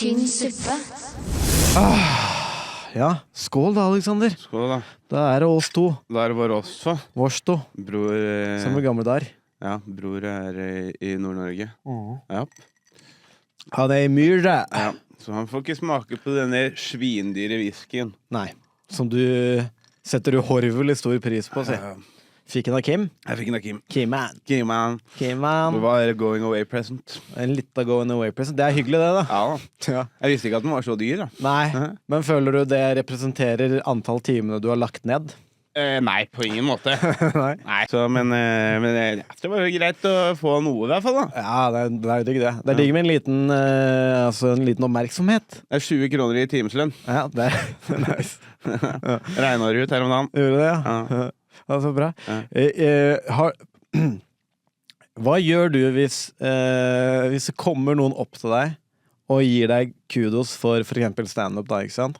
Tynn suppe. Ja, skål da, Alexander. Skål da. Da det oss to. Da det bare oss to. Vårs to. Bror... Som gamle der. Ja, bror i Nord-Norge. Ja. Han i myre. Ja, så han får ikke smake på denne svindyre whiskyen. Nei, som du setter uhorvelig stor pris på, si. Fikk den av Kim? Jeg fikk den av Kim. Kim-man. Kim-man. Kim-man. Det var going away present. En liten going away present. Det hyggelig det da. Ja. Jeg visste ikke at den var så dyr da. Nei, men føler du det representerer antall timene du har lagt ned? Nei, på ingen måte. Nei. Så, men det var jo greit å få noe i hvert fall da. Ja, det jo digg det. Det digg med en liten oppmerksomhet. Det 20 kroner i timeslønn. Ja, det nice. Regnet det ut her om dagen. Gjorde det, ja. Altså, bra. Hva gjør du hvis det kommer noen opp til deg og gir deg kudos for eksempel stand-up da, ikke sant?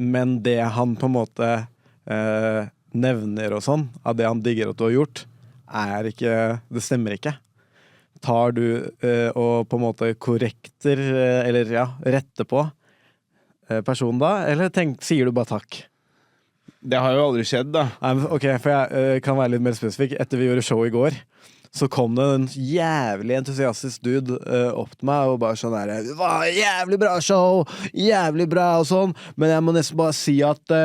Men det han på en måte nevner og sånn, av det han digger at du har gjort, det stemmer ikke. Tar du og på en måte korrekter, eller ja, retter på personen da, eller sier du bare takk? Det har jo aldri skjedd da. Nei, ok, for jeg kan være litt mer spesifikk. Etter vi gjorde show i går, så kom det en jævlig entusiastisk dude opp til meg og bare sånn der, det var jævlig bra show, jævlig bra og sånn, men jeg må nesten bare si at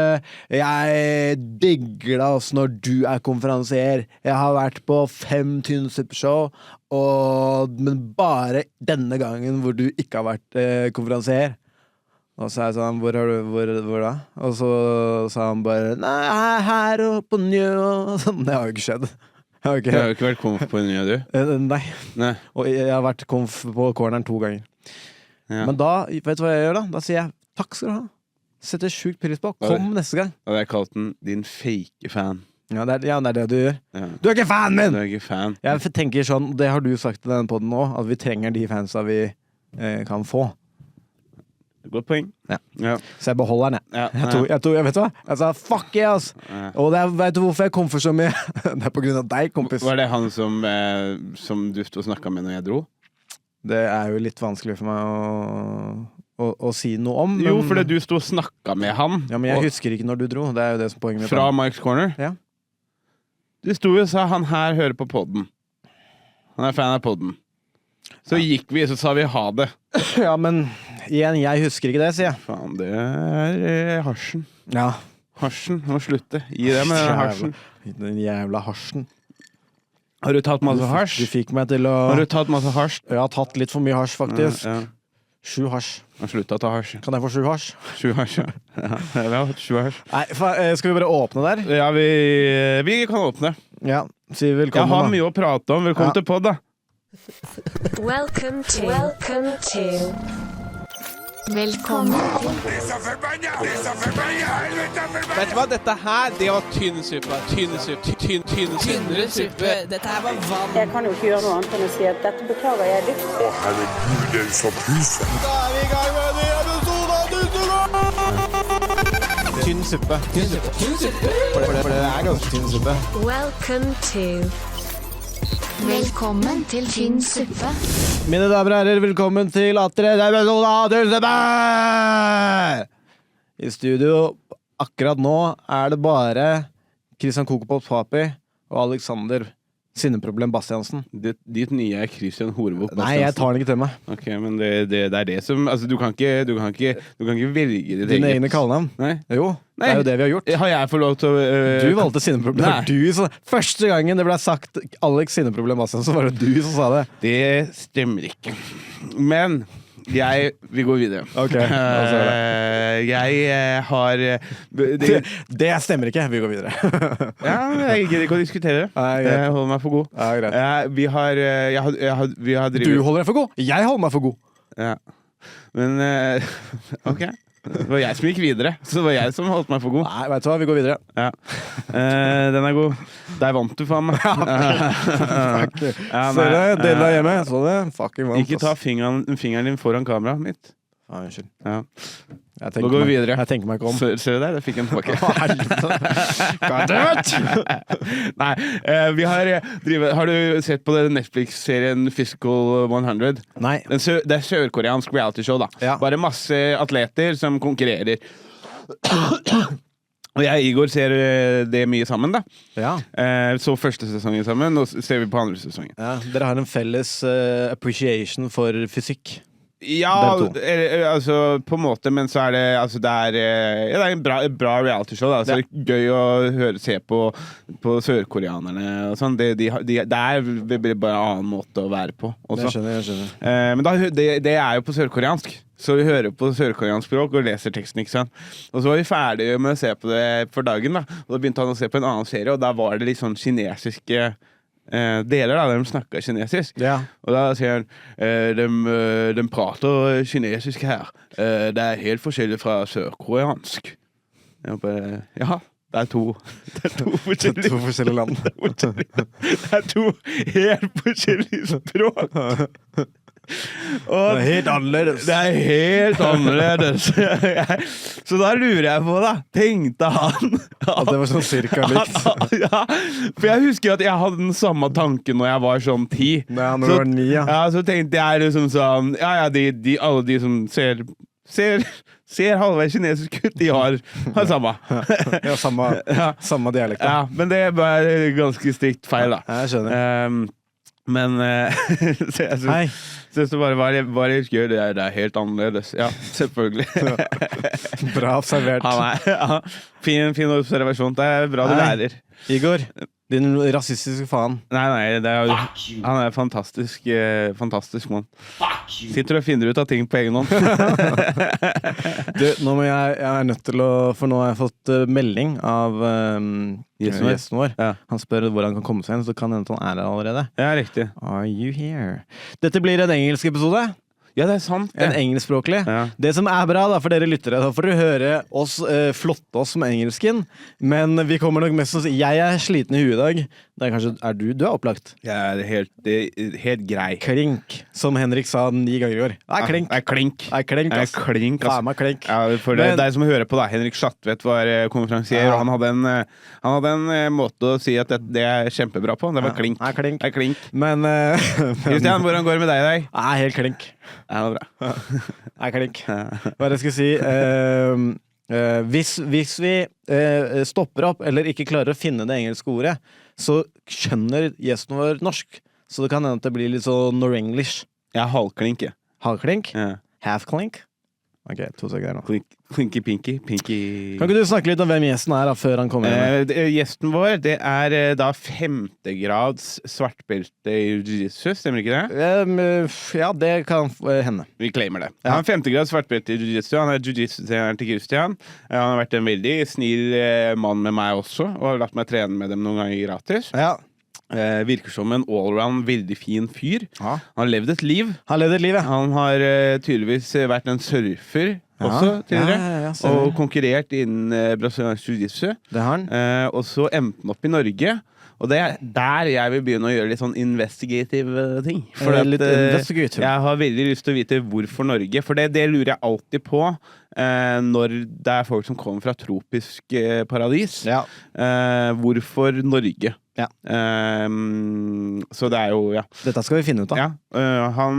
jeg digger deg også når du konferansier. Jeg har vært på 5 Tynn suppe-show, men bare denne gangen hvor du ikke har vært konferansier. Og så jeg sånn, hvor da? Og så sa han bare, nei, her og på Nieu. Det har jo ikke skjedd. Du har jo ikke vært konf på Nieu, du? Nei. Og jeg har vært konf på corneren 2 ganger. Ja. Men da, vet du hva jeg gjør da? Da sier jeg, takk skal du ha. Setter sjukt pris på. Kom neste gang. Og jeg kalt den din fake fan. Ja, det det du gjør. Ja. Du ikke fan min! Du ikke fan. Jeg tenker sånn, det har du sagt i denne podden nå, at vi trenger de fansa vi kan få. Godt poeng. Ja. Så jeg beholder den, jeg vet du hva? Jeg sa, fuck yes! Og vet du hvorfor jeg kom for så mye? Det på grunn av deg, kompis. Var det han som du stod og snakket med når jeg dro? Det jo litt vanskelig for meg å si noe om. Men... Jo, fordi du stod og snakket med han. Ja, men jeg husker ikke når du dro. Det jo det som poenget mitt. Fra Mike's Corner? Ja. Du stod og sa, han her hører på podden. Han fan av podden. Så gikk vi, så sa vi ha det. Ja, men igjen, jeg husker ikke det, sier jeg. Faen, det hasjen. Ja. Hasjen, må slutte. Gi det med den hasjen. Den jævla hasjen. Har du tatt masse hasj? Du fikk meg til å... Har du tatt masse hasj? Jeg har tatt litt for mye hasj, faktisk. Ja. 7 hasj. Jeg har sluttet å ta hasj. Kan jeg få 7 hasj? 7 hasj, ja. Vi har hatt 7 hasj. Nei, skal vi bare åpne der? Ja, vi kan åpne. Ja, si velkommen. Jeg har mye å prate om. Velkommen til podd, da. Velkommen til Velkommen til Vet du hva, dette her, det var tynn suppe. Tynnere suppe. Dette her var vann. Jeg kan jo ikke gjøre noe annet enn å si at dette beklager jeg dypt. Å herregud, det så pyset. Da vi i gang med en ny episode av Tynn suppe. For det ganske tynn suppe. Welcome to Velkommen til Tynn suppe. Mine damer og herrer, velkommen til episode av Tynn suppe! I studio akkurat nå det bare Christian Kokopop Papi og Alexander Sinneproblem Bastiansen. Ditt nye Christian Horebok Bastiansen. Nei, jeg tar den ikke til meg. Ok, men det det som... Altså, du kan ikke velge ditt eget. Dine egne kallenavn? Nei. Jo, det jo det vi har gjort. Har jeg fått lov til å... Du valgte Sinneproblem. Første gangen det ble sagt Alex Sinneproblem Bastiansen, så var det du som sa det. Det stemmer ikke. Men... vi går videre. Ok, jeg har... Det stemmer ikke, vi går videre. Ja, jeg gidder ikke å diskutere det. Jeg holder meg for god. Ja, greit. Vi har drivet... Du holder deg for god, jeg holder meg for god. Ja, men... Ok. Det var jeg som gikk videre, så det var jeg som holdt meg for god. Nei, vet du hva, vi går videre. Ja. Den god. Der vant du, faen meg. Ser du, delen av hjemme, så det fucking vant. Ikke ta fingeren din foran kameraet mitt. Unnskyld. Ja. Jeg Nå går vi videre. Jeg tenker meg ikke om. Ser du det? Det fikk en tilbake. Nei, vi har du sett på den Netflix-serien Physical 100? Nei. Det er sørkoreansk reality-show da. Ja. Bare masse atleter som konkurrerer. Og jeg og Igor ser det mye sammen da. Ja. Så første sesongen sammen, og ser vi på andre sesongen. Ja, dere har en felles appreciation for fysikk. Ja, altså på en måte, men så det altså det er en bra reality-show da. Så det er gøy å se på sørkoreanerne og sånn. Det er bare en annen måte å være på også. Jeg skjønner. Men det er jo på sørkoreansk. Så vi hører på sørkoreansk språk og leser teksten, ikke sant? Og så var vi ferdige med å se på det for dagen da. Og da begynte han å se på en annen serie, og da var det litt sånn kinesiske deler da, der de snakker kinesisk. Ja. Og da sier han, de prater kinesisk her. Det er helt forskjellig fra sørkoreansk. Jeg bare, ja, det er to forskjellige land. Det er to helt forskjellige språk. Og det er helt annerledes. Så da lurer jeg på da, tenkte han at det var sånn cirka likt. Ja, for jeg husker at jeg hadde den samme tanken når jeg var sånn 10. Nei, når du var 9, ja. Ja, så tenkte jeg liksom sånn, alle de som ser halvveis kinesisk ut, de har samme. Ja, samme dialekt. Ja, men det var ganske strikt feil da. Jeg skjønner. Men jeg synes det bare var litt gøy. Det er helt annerledes. Ja, selvfølgelig. Bra observert. Fin observasjon. Det er bra du lærer. Igor, din rasistiske faen. Nei, han er fantastisk mann. Sitter og finner ut av ting på egen hånd. Du, nå må jeg er nødt til å, for nå har jeg fått melding av gjesten vår. Ja. Han spør hvor han kan komme seg inn, så kan hende han her allerede. Ja, riktig. Are you here? Dette blir en engelsk episode. Ja, det er sant. En engelskspråklig. Ja. Det som er bra da, for dere lyttere, da får dere høre oss flotte oss som engelsken, men vi kommer nok mest til å si, jeg er sliten i huet i dag. Det er kanskje, du er opplagt. Jeg er helt grei. Klink, som Henrik sa 9 ganger i år. Klink. Klink, ass. Klink. Ja, for det som hører på da, Henrik Schatvedt var konferansier, og han hadde en måte å si at det er kjempebra på. Det var klink. Klink. Men Kristian, hvordan går det med deg i dag? Helt klink. Ja, det er bra. Klink. Hva jeg skal si? Hvis vi stopper opp, eller ikke klarer å finne det engelske ordet, så skjønner gjesten vår norsk. Så det kan hende at det blir litt sånn Nor-English. Ja, halvklink. Halvklink? Ja. Half-klink? Ok, 2 sekunder nå. Pinky. Kan ikke du snakke litt om hvem gjesten er da, før han kommer inn? Gjesten vår, det er da 5. grads svartbelte i jiujitsu, stemmer ikke det? Ja, det kan hende. Vi claimer det. Han er 5. grads svartbelte i jiujitsu, han er jiujitsu-treneren til Kristian. Han har vært en veldig snill mann med meg også, og har latt meg trene med dem noen ganger gratis. Ja. Virker som en allround veldig fin fyr. Han har levd et liv. Han har tydeligvis vært en surfer også tidligere, og konkurrert innen Brasiliansk jiujitsu. Det har han. Og så endte han opp i Norge. Og det er der jeg vil begynne å gjøre litt sånn investigative ting. For jeg har veldig lyst til å vite hvorfor Norge. For det lurer jeg alltid på når det er folk som kommer fra tropisk paradis. Ja. Hvorfor Norge? Ja. Så det er jo, ja. Dette skal vi finne ut av. Ja. Han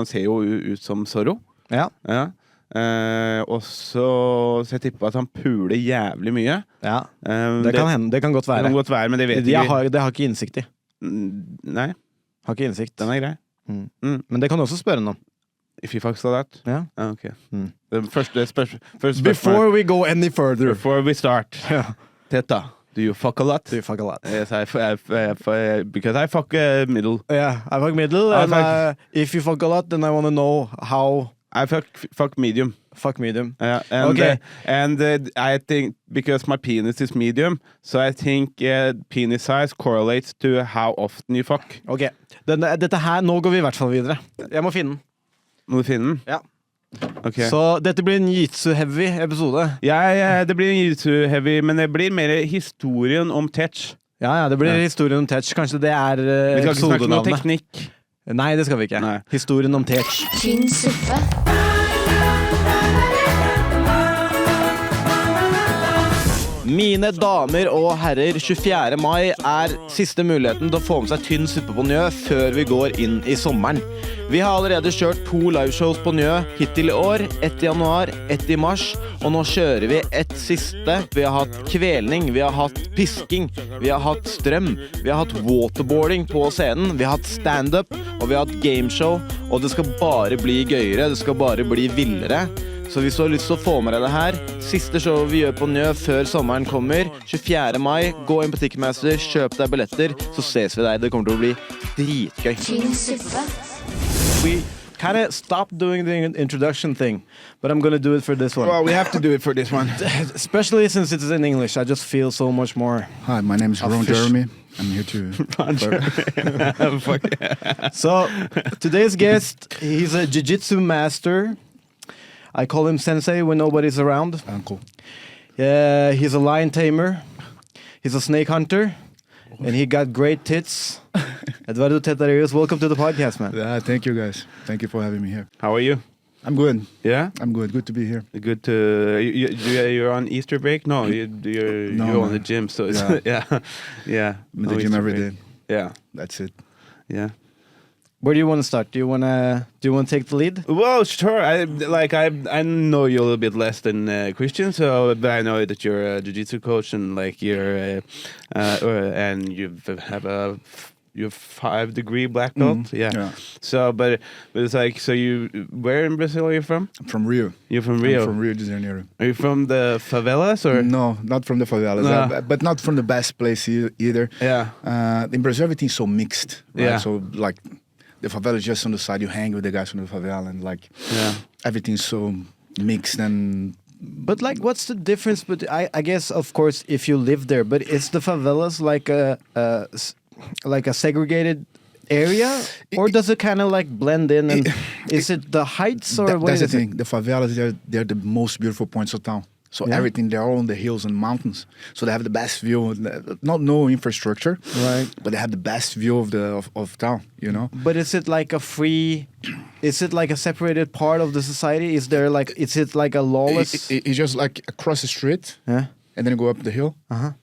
ser jo ut som Zorro. Ja. Og så jeg tipper at han puler jævlig mye. Ja, det kan hende, det kan godt være. Det kan godt være, men det vet jeg ikke. Det har ikke innsikt i. Nei. Har ikke innsikt. Den er grei. Men det kan du også spørre noe om. If you fuck that? Ja. Ok. First before we go any further. Before we start. Teta, do you fuck a lot? Do you fuck a lot? Yes, because I fuck middle. Yeah, I fuck middle. If you fuck a lot, then I want to know how... I fuck medium. Fuck medium. And I think because my penis is medium, so I think penis size correlates to how often you fuck. Ok, dette her, nå går vi I hvert fall videre. Jeg må finne den. Må du finne den? Ja. Okay. Så dette blir en jiu-jitsu-heavy episode. Ja, det blir en jiu-jitsu-heavy, men det blir mer historien om Tetch. Ja, det blir historien om Tetch. Kanskje det vi skal ikke snakke noe teknikk. Nei, det skal vi ikke. Nei. Historien om Tetch. Tynn suppe. Mine damer og herrer, 24. mai er siste muligheten til å få med seg tynn suppe på Nieu før vi går inn i sommeren. Vi har allerede kjørt 2 liveshows på Nieu hittil i år, 1 i januar, 1 i mars, og nå kjører vi et siste. Vi har hatt kvelning, vi har hatt pisking, vi har hatt strøm, vi har hatt waterboarding på scenen, vi har hatt stand-up, og vi har hatt gameshow, og det skal bare bli gøyere, det skal bare bli villere. Så hvis du har lyst til å få med deg det her, siste show vi gjør på Nieu før sommeren kommer, 24. mai, gå inn på Ticketmaster, kjøp deg billetter, så ses vi der. Det kommer til å bli dritgøy. Tynn suppe. We kind of stopped doing the introduction thing, but I'm going to do it for this one. Well, we have to do it for this one. Especially since it's in English, I just feel so much more. Hi, my name is Ron Jeremy. I'm here to... So, today's guest, he's a jiu-jitsu master. I call him sensei when nobody's around. Uncle. He's a lion tamer. He's a snake hunter. And he got great tits. Eduardo, Teta, Rios, welcome to the podcast, man. Yeah, thank you guys. Thank you for having me here. How are you? I'm good. Yeah? I'm good. Good to be here. Good to... You're on Easter break? No, you're on the gym, so it's... Yeah. Yeah. I'm in the gym every day. Yeah. That's it. Yeah. Where do you want to start? Do you want to take the lead? Well, sure. I know you a little bit less than Christian, but I know that you're a jiu-jitsu coach and like you're and you have a 5-degree black belt. Yeah. So, but it's like, so where in Brazil are you from? I'm from Rio. You're from Rio. I'm from Rio de Janeiro. Are you from the favelas or? No, not from the favelas, No. but not from the best place either. Yeah. In Brazil, everything's so mixed. Right? Yeah. So like. The favela is just on the side. You hang with the guys from the favela, and like everything's so mixed and. But like, what's the difference? But I guess, of course, if you live there, but is the favelas like a segregated area, or does it kind of like blend in? And is it the heights or what that's is the thing? The favelas, they're the most beautiful points of town. So everything, they're all on the hills and mountains. So they have the best view, no infrastructure, right? But they have the best view of town, you know. But is it like is it like a separated part of the society? Is it like a lawless? It's just like across the street, and then you go up the hill,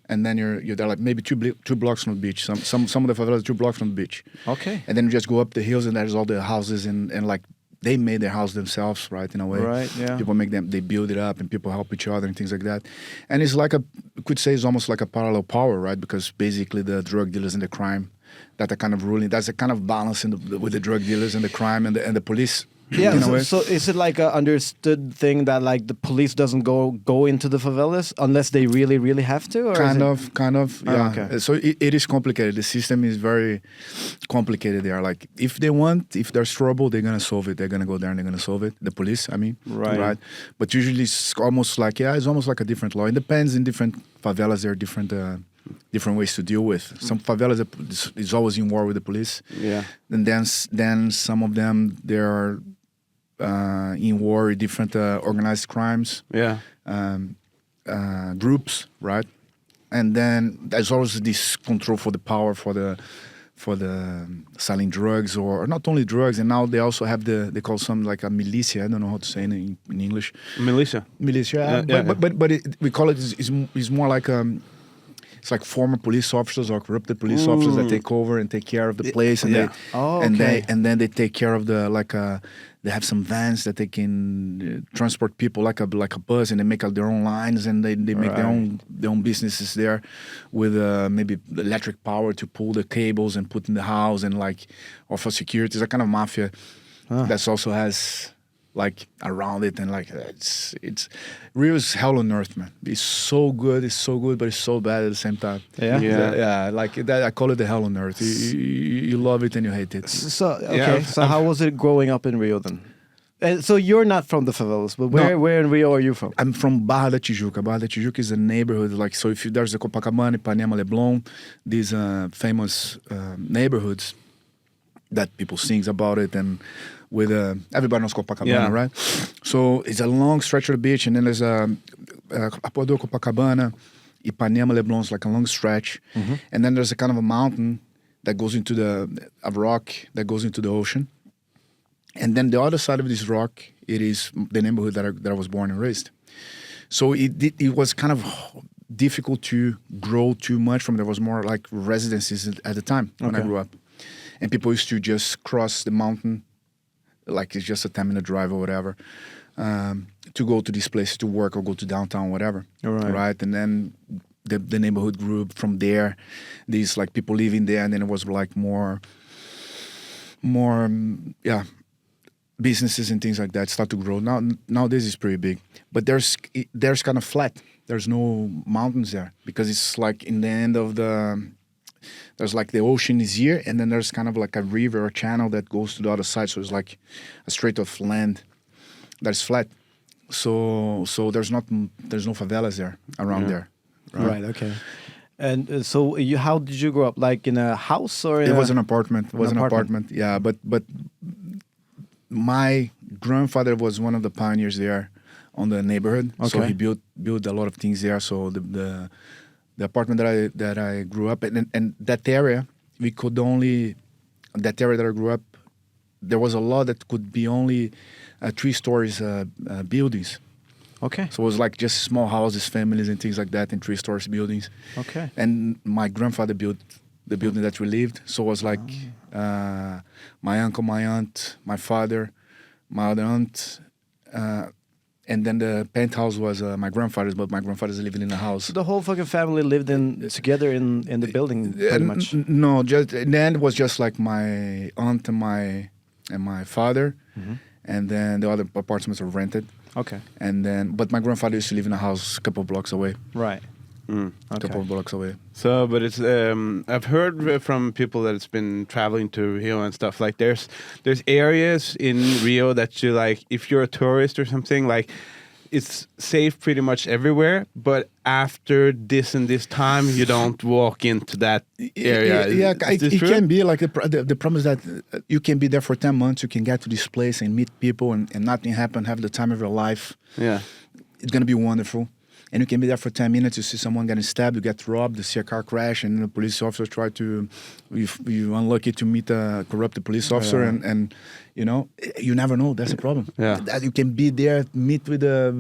and then you're there like maybe two blocks from the beach. Some of the favelas 2 blocks from the beach. Okay. And then you just go up the hills, and there's all the houses and like. They made their house themselves, right, in a way. Right, yeah. People they build it up, and people help each other and things like that. And it's like you could say it's almost like a parallel power, right? Because basically the drug dealers and the crime that are kind of ruling, that's a kind of balance with the drug dealers and the crime and the police. Yeah, so is it like a understood thing that like the police doesn't go into the favelas unless they really, really have to? Or kind of, yeah. Okay. So it is complicated. The system is very complicated there. Like if there's trouble, they're going to solve it. They're going to go there and they're going to solve it. The police, I mean. Right. But usually it's almost like a different law. It depends in different favelas. There are different ways to deal with. Some favelas is always in war with the police. Yeah. And then some of them, they are in war with different organized crimes. Yeah. Groups, right? And then there's always this control for the power for the selling drugs or not only drugs. And now they also have they call some like a militia. I don't know how to say it in English. Militia. But we call it is more like it's like former police officers or corrupted police officers that take over and take care of the place, and then they take care of the they have some vans that they can transport people like a bus, and they make their own lines, and they make their own businesses there with maybe electric power to pull the cables and put in the house, and or for security. It's a kind of mafia that also has like around it, and like it's Rio's hell on earth, man. It's so good, but it's so bad at the same time. Yeah. Like that, I call it the hell on earth. You love it and you hate it. So how was it growing up in Rio then? So you're not from the favelas, but where in Rio are you from? I'm from Barra da Tijuca. Barra da Tijuca is a neighborhood, like, so if there's the Copacabana, Ipanema, Leblon, these famous neighborhoods that people sings about it, and with everybody knows Copacabana, right? So it's a long stretch of the beach, and then there's Apoador, Copacabana, Ipanema, Leblon is like a long stretch, and then there's a kind of a mountain that goes into a rock that goes into the ocean. And then the other side of this rock, it is the neighborhood that I was born and raised. So it was kind of difficult to grow too much from there. Was more like residences at the time when I grew up. And people used to just cross the mountain, like it's just a 10-minute drive or whatever, to go to these places to work or go to downtown, whatever. Right? And then the neighborhood grew from there. These like people living there, and then it was like more, businesses and things like that start to grow. Nowadays it's pretty big, but there's kind of flat. There's no mountains there because it's like in the end of there's like the ocean is here, and then there's kind of like a river or channel that goes to the other side. So it's like a stretch of land that's flat. So there's no favelas there around there. Right. Okay. And so how did you grow up? Like in a house or? It was an apartment. It was an apartment. Yeah, but my grandfather was one of the pioneers there on the neighborhood. Okay. So he built a lot of things there. So the apartment that I grew up in, and that area, that area that I grew up, there was a lot that could be only 3 stories buildings. Okay. So it was like just small houses, families and things like that, and 3 stories buildings. Okay. And my grandfather built the building that we lived. So it was like my uncle, my aunt, my father, my other aunt, and then the penthouse was my grandfather's, but my grandfather's living in the house. So the whole fucking family lived together in the building, pretty much. No, just in the end it was just like my aunt and my father, and then the other apartments were rented. Okay. And then, but my grandfather used to live in a house a couple of blocks away. Right. A couple of blocks away. So, but it's I've heard from people that it's been traveling to Rio and stuff. Like there's areas in Rio that you like, if you're a tourist or something, like it's safe pretty much everywhere. But after this and this time, you don't walk into that area. Yeah, it can be like the problem is that you can be there for 10 months. You can get to this place and meet people and nothing happen. Have the time of your life. Yeah, it's gonna be wonderful. And you can be there for 10 minutes, you see someone getting stabbed, you get robbed, you see a car crash, and the police officer try to, you're unlucky to meet a corrupt police officer, and you know, you never know, that's the problem. Yeah. You can be there, meet with the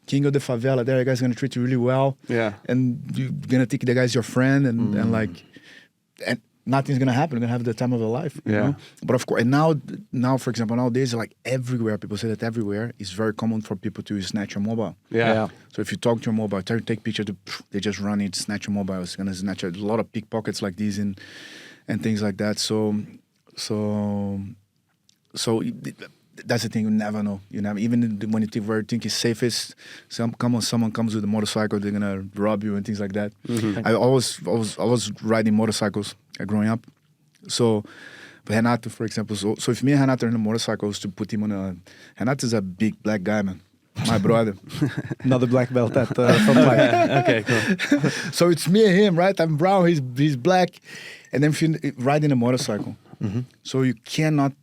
king of the favela, there, the guy's gonna treat you really well. Yeah. And you're gonna think the guy's your friend, and like, and nothing's gonna happen. You're gonna have the time of your life. You know? But of course, and now, for example, nowadays, like everywhere, people say that everywhere it's very common for people to snatch your mobile. Yeah. So if you talk to your mobile, try to take pictures, they just run it, snatch your mobile. It's gonna snatch a lot of pickpockets like these and things like that. So that's the thing. You never know. You never, even when you think where you think is safest, someone comes with a motorcycle, they're gonna rob you and things like that. I was riding motorcycles growing up. So Renato, for example, so if me and Renato are in a motorcycle, to put him on Renato is a big black guy, man. My brother. Another black belt at Frontline. Okay, cool. So it's me and him, right? I'm brown, he's black. And then if you riding a motorcycle, so you cannot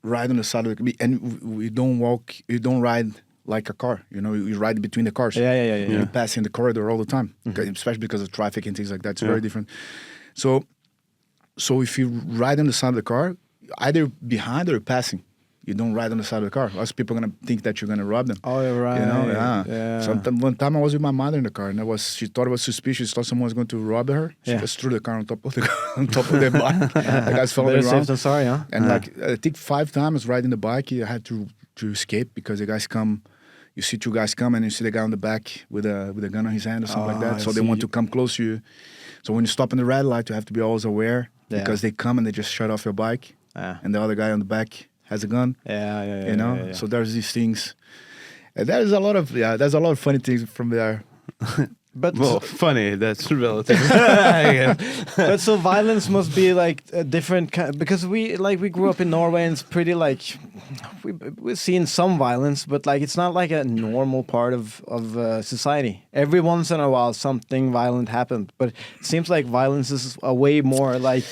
ride on the side of the, and we don't ride like a car, you know, you ride between the cars. Yeah. You pass in the corridor all the time, especially because of traffic and things like that. It's very different. So if you ride on the side of the car, either behind or passing, you don't ride on the side of the car. Else people are gonna think that you're gonna rob them. Oh, right. You know, yeah. So one time I was with my mother in the car, and she thought it was suspicious. She thought someone was going to rob her. She just threw the car on top of the bike. The guy's following Better around. safe than sorry, huh? And like I think 5 times riding the bike, I had to escape because the guys come. You see 2 guys come, and you see the guy on the back with a gun on his hand or something like that. So they want to come close to you. So when you stop in the red light, you have to be always aware because they come and they just shut off your bike, and the other guy on the back has a gun. You know. Yeah. So there's these things. And there's a lot of funny things from there. But well, funny, that's relative. But so violence must be like a different kind, because we grew up in Norway, and it's pretty like we've seen some violence, but like it's not like a normal part of society. Every once in a while something violent happened, but it seems like violence is a way more like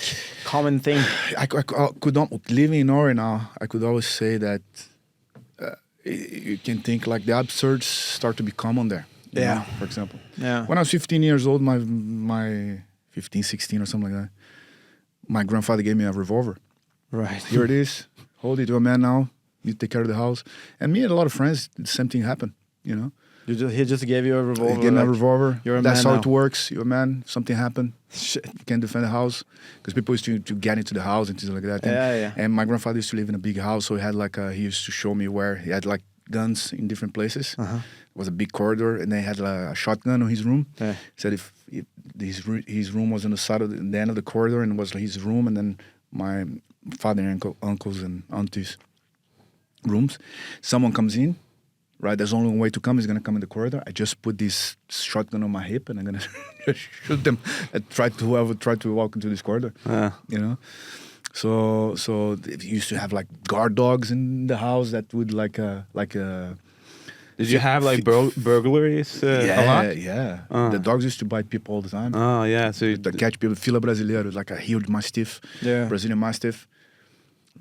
common thing. I could not, living in Norway now, I could always say that you can think like the absurds start to be common there. You know, for example. Yeah. When I was 15 years old, my 15, 16 or something like that, my grandfather gave me a revolver. Right. Here it is. Hold it, you're a man now. You take care of the house. And me and a lot of friends, the same thing happened, you know. He just gave you a revolver. He gave me a revolver. You're a That's man how now. it works. You're a man. Something happened. Shit. You can't defend the house. Because people used to get into the house and things like that. And, and my grandfather used to live in a big house, so he had like he used to show me where he had like guns in different places. It was a big corridor, and they had a shotgun on his room. He said if his room was on the side of the end of the corridor, and it was his room, and then my father and uncles and aunties' rooms. Someone comes in, right? There's only one way to come. He's gonna come in the corridor. I just put this shotgun on my hip, and I'm gonna shoot them. Whoever tried to walk into this corridor, you know. So it used to have like guard dogs in the house that would like a. Did you have like burglaries a lot? Yeah. The dogs used to bite people all the time. Oh yeah, so to catch people. Fila Brasileiro, like a huge mastiff, Brazilian mastiff.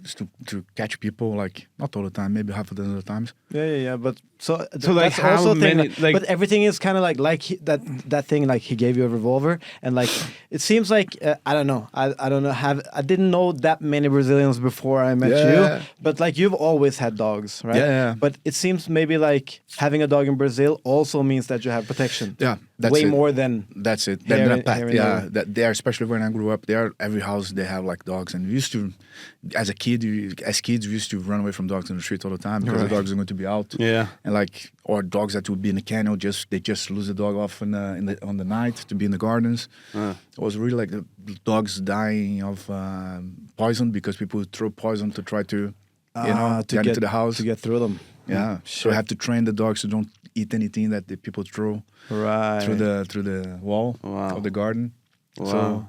Just to catch people, like not all the time, maybe half a dozen of times. Yeah. But so like that's how also many? Thing, like, but everything is kind of like that thing. Like he gave you a revolver, and like it seems like I don't know. I don't know. I didn't know that many Brazilians before I met you. But like you've always had dogs, right? Yeah. But it seems maybe like having a dog in Brazil also means that you have protection. Yeah, that's way it. more than that's it. That there, especially when I grew up, there every house they have like dogs, and we used to, as kids, we used to run away from dogs in the street all the time because the dogs are going to be out. Yeah. And like, or dogs that would be in the kennel, they just lose the dog off on the night to be in the gardens. It was really like the dogs dying of poison because people would throw poison to try to, get into the house to get through them. Yeah, so I have to train the dogs to don't eat anything that the people throw through the wall of the garden. Wow. So,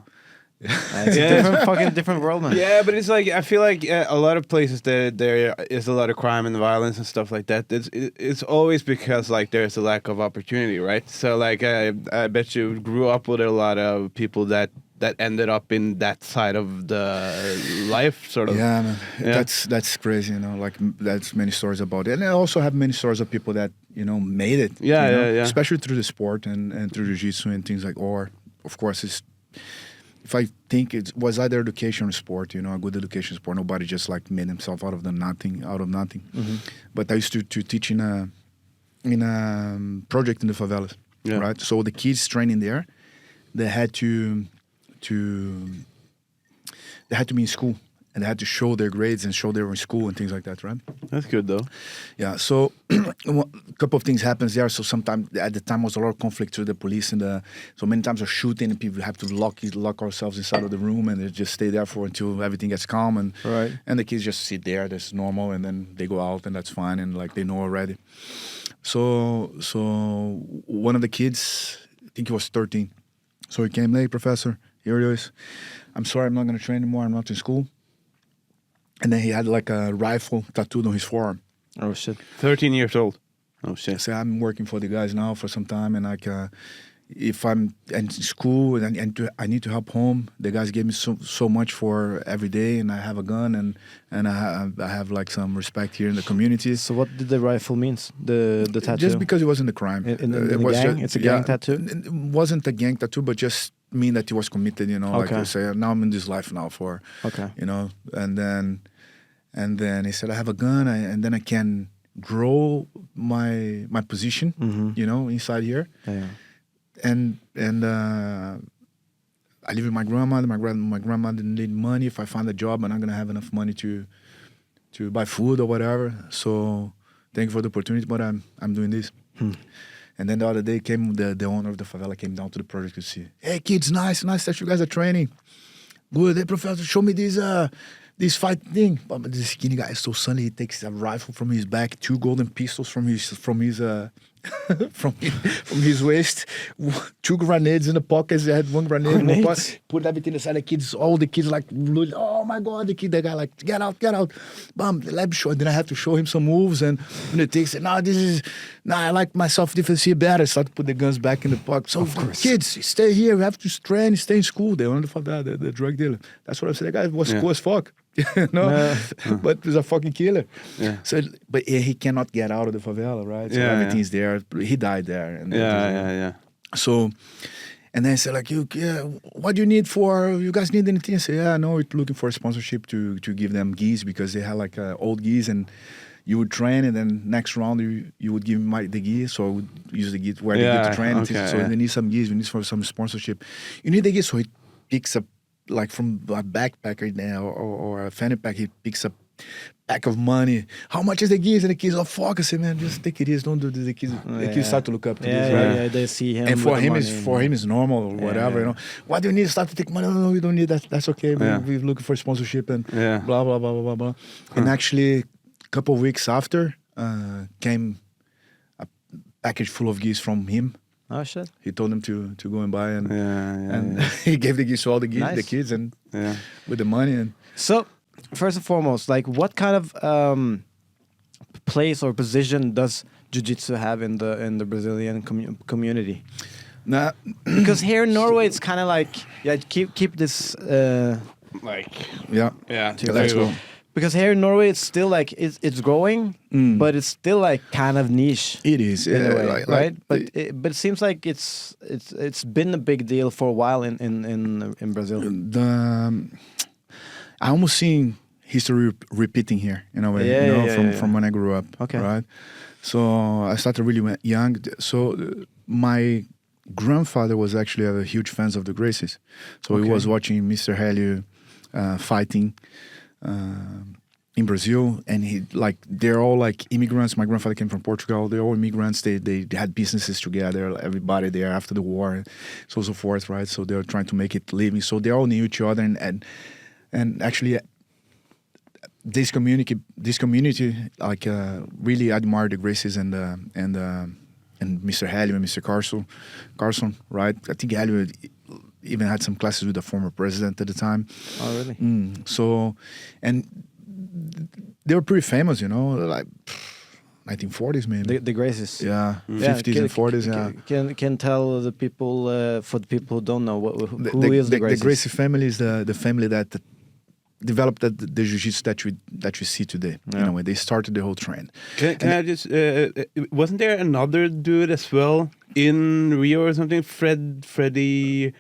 it's a different world, man. Yeah, but it's like I feel like a lot of places there is a lot of crime and violence and stuff like that. It's always because like there's a lack of opportunity, right? So like I bet you grew up with a lot of people that ended up in that side of the life, sort of. Yeah, man. Yeah. That's crazy, you know. Like that's many stories about it, and I also have many stories of people that made it. Yeah, you know? yeah. Especially through the sport and through jiu-jitsu and things like. Or of course, if I think it was either education or sport, a good education sport. Nobody just like made himself out of nothing. Mm-hmm. But I used to teach in a project in the favelas, right? So the kids training there, they had to be in school, and they had to show their grades and show they were in school and things like that, right? That's good though. Yeah, so a couple of things happens there. So sometimes at the time was a lot of conflict with the police so many times we're shooting and people have to lock ourselves inside of the room and they just stay there until everything gets calm and the kids just sit there, that's normal, and then they go out and that's fine and like they know already. So one of the kids, I think he was 13, so he came late, professor. Here he is. I'm sorry, I'm not going to train anymore. I'm not in school. And then he had like a rifle tattooed on his forearm. Oh shit! 13 years old. Oh shit! So I'm working for the guys now for some time, and like if I'm in school and I need to help home, the guys gave me so much for every day, and I have a gun and I have like some respect here in the community. So what did the rifle means? The tattoo? Just because it wasn't a crime. In the gang? It's a gang tattoo? It wasn't a gang tattoo, but just mean that he was committed, like to say, now I'm in this life now for, and then he said, I have a gun, and then I can grow my position, inside here. Yeah. And I live with my grandmother. My grandmother didn't need money. If I find a job, I'm not gonna have enough money to buy food or whatever. So thank you for the opportunity, but I'm doing this. And then the other day came the owner of the favela came down to the project to see. Hey kids, nice that you guys are training. Good. Hey professor, show me this fight thing. But this skinny guy is so sunny. He takes a rifle from his back, 2 golden pistols from his from his waist, 2 grenades in the pockets. He had 1 grenade in the pocket. Put everything aside. All the kids like, oh my god! The guy like, get out! Bam! Let me show. Then I had to show him some moves, and the thing said, I like my self-defense here better. So I put the guns back in the pocket. So kids, stay here. We have to train. Stay in school. They wanted for that the drug dealer. That's what I said. The guy was cool as fuck. But he's a fucking killer. Yeah. So, but he cannot get out of the favela, right? So everything's there. He died there. And yeah. So, And then I said, like, what do you need you guys need anything? I said, yeah, no, we're looking for a sponsorship to give them gis because they had like old gis and you would train and then next round you would give me the gis. So I would use the gis where they get to train. Okay, so they need some gis, we need for some sponsorship. You need the gis, so he picks up like from a backpacker now or a fanny pack, he picks up pack of money. How much is the gis? And the kids, fuck, I say, man, just take it easy, don't do this. The kids start to look up to this, right? Yeah, they see him. And for him is normal or whatever, you know. What do you need? Start to take money? No, we don't need that. That's okay. We're looking for sponsorship and blah, blah, blah, blah, blah, blah. And actually, a couple of weeks after, came a package full of gis from him. Oh, shit. He told them to go and buy and he gave the gis to all the kids and with the money. And so, first and foremost, like what kind of place or position does jiu-jitsu have in the Brazilian community? Nah. Because here in Norway, it's kind of like keep this let's go. Because here in Norway, it's still like it's growing, but it's still like kind of niche. It is in a way, right? But it seems like it's been a big deal for a while in Brazil. I almost seen history repeating here in a way, from when I grew up. Okay. Right. So I started really young. So my grandfather was actually a huge fan of the Gracies. So he was watching Mr. Helio fighting in Brazil, and they're all like immigrants. My grandfather came from Portugal. They're all immigrants. They had businesses together. Everybody there after the war, and so forth. Right. So they're trying to make it living. So they all knew each other, and actually, this community like really admired the Gracies and Mr. Helio and Mr. Carson, right? I think Helio even had some classes with the former president at the time. Oh, really? So, and they were pretty famous, you know, like 1940s maybe. The Gracies. Yeah, 50s and 40s. Can tell the people for the people who don't know who is the Gracies. The Gracie family is the family that developed the jiu-jitsu that we see today. You know, when they started the whole trend. Can I just? Wasn't there another dude as well in Rio or something? Freddie.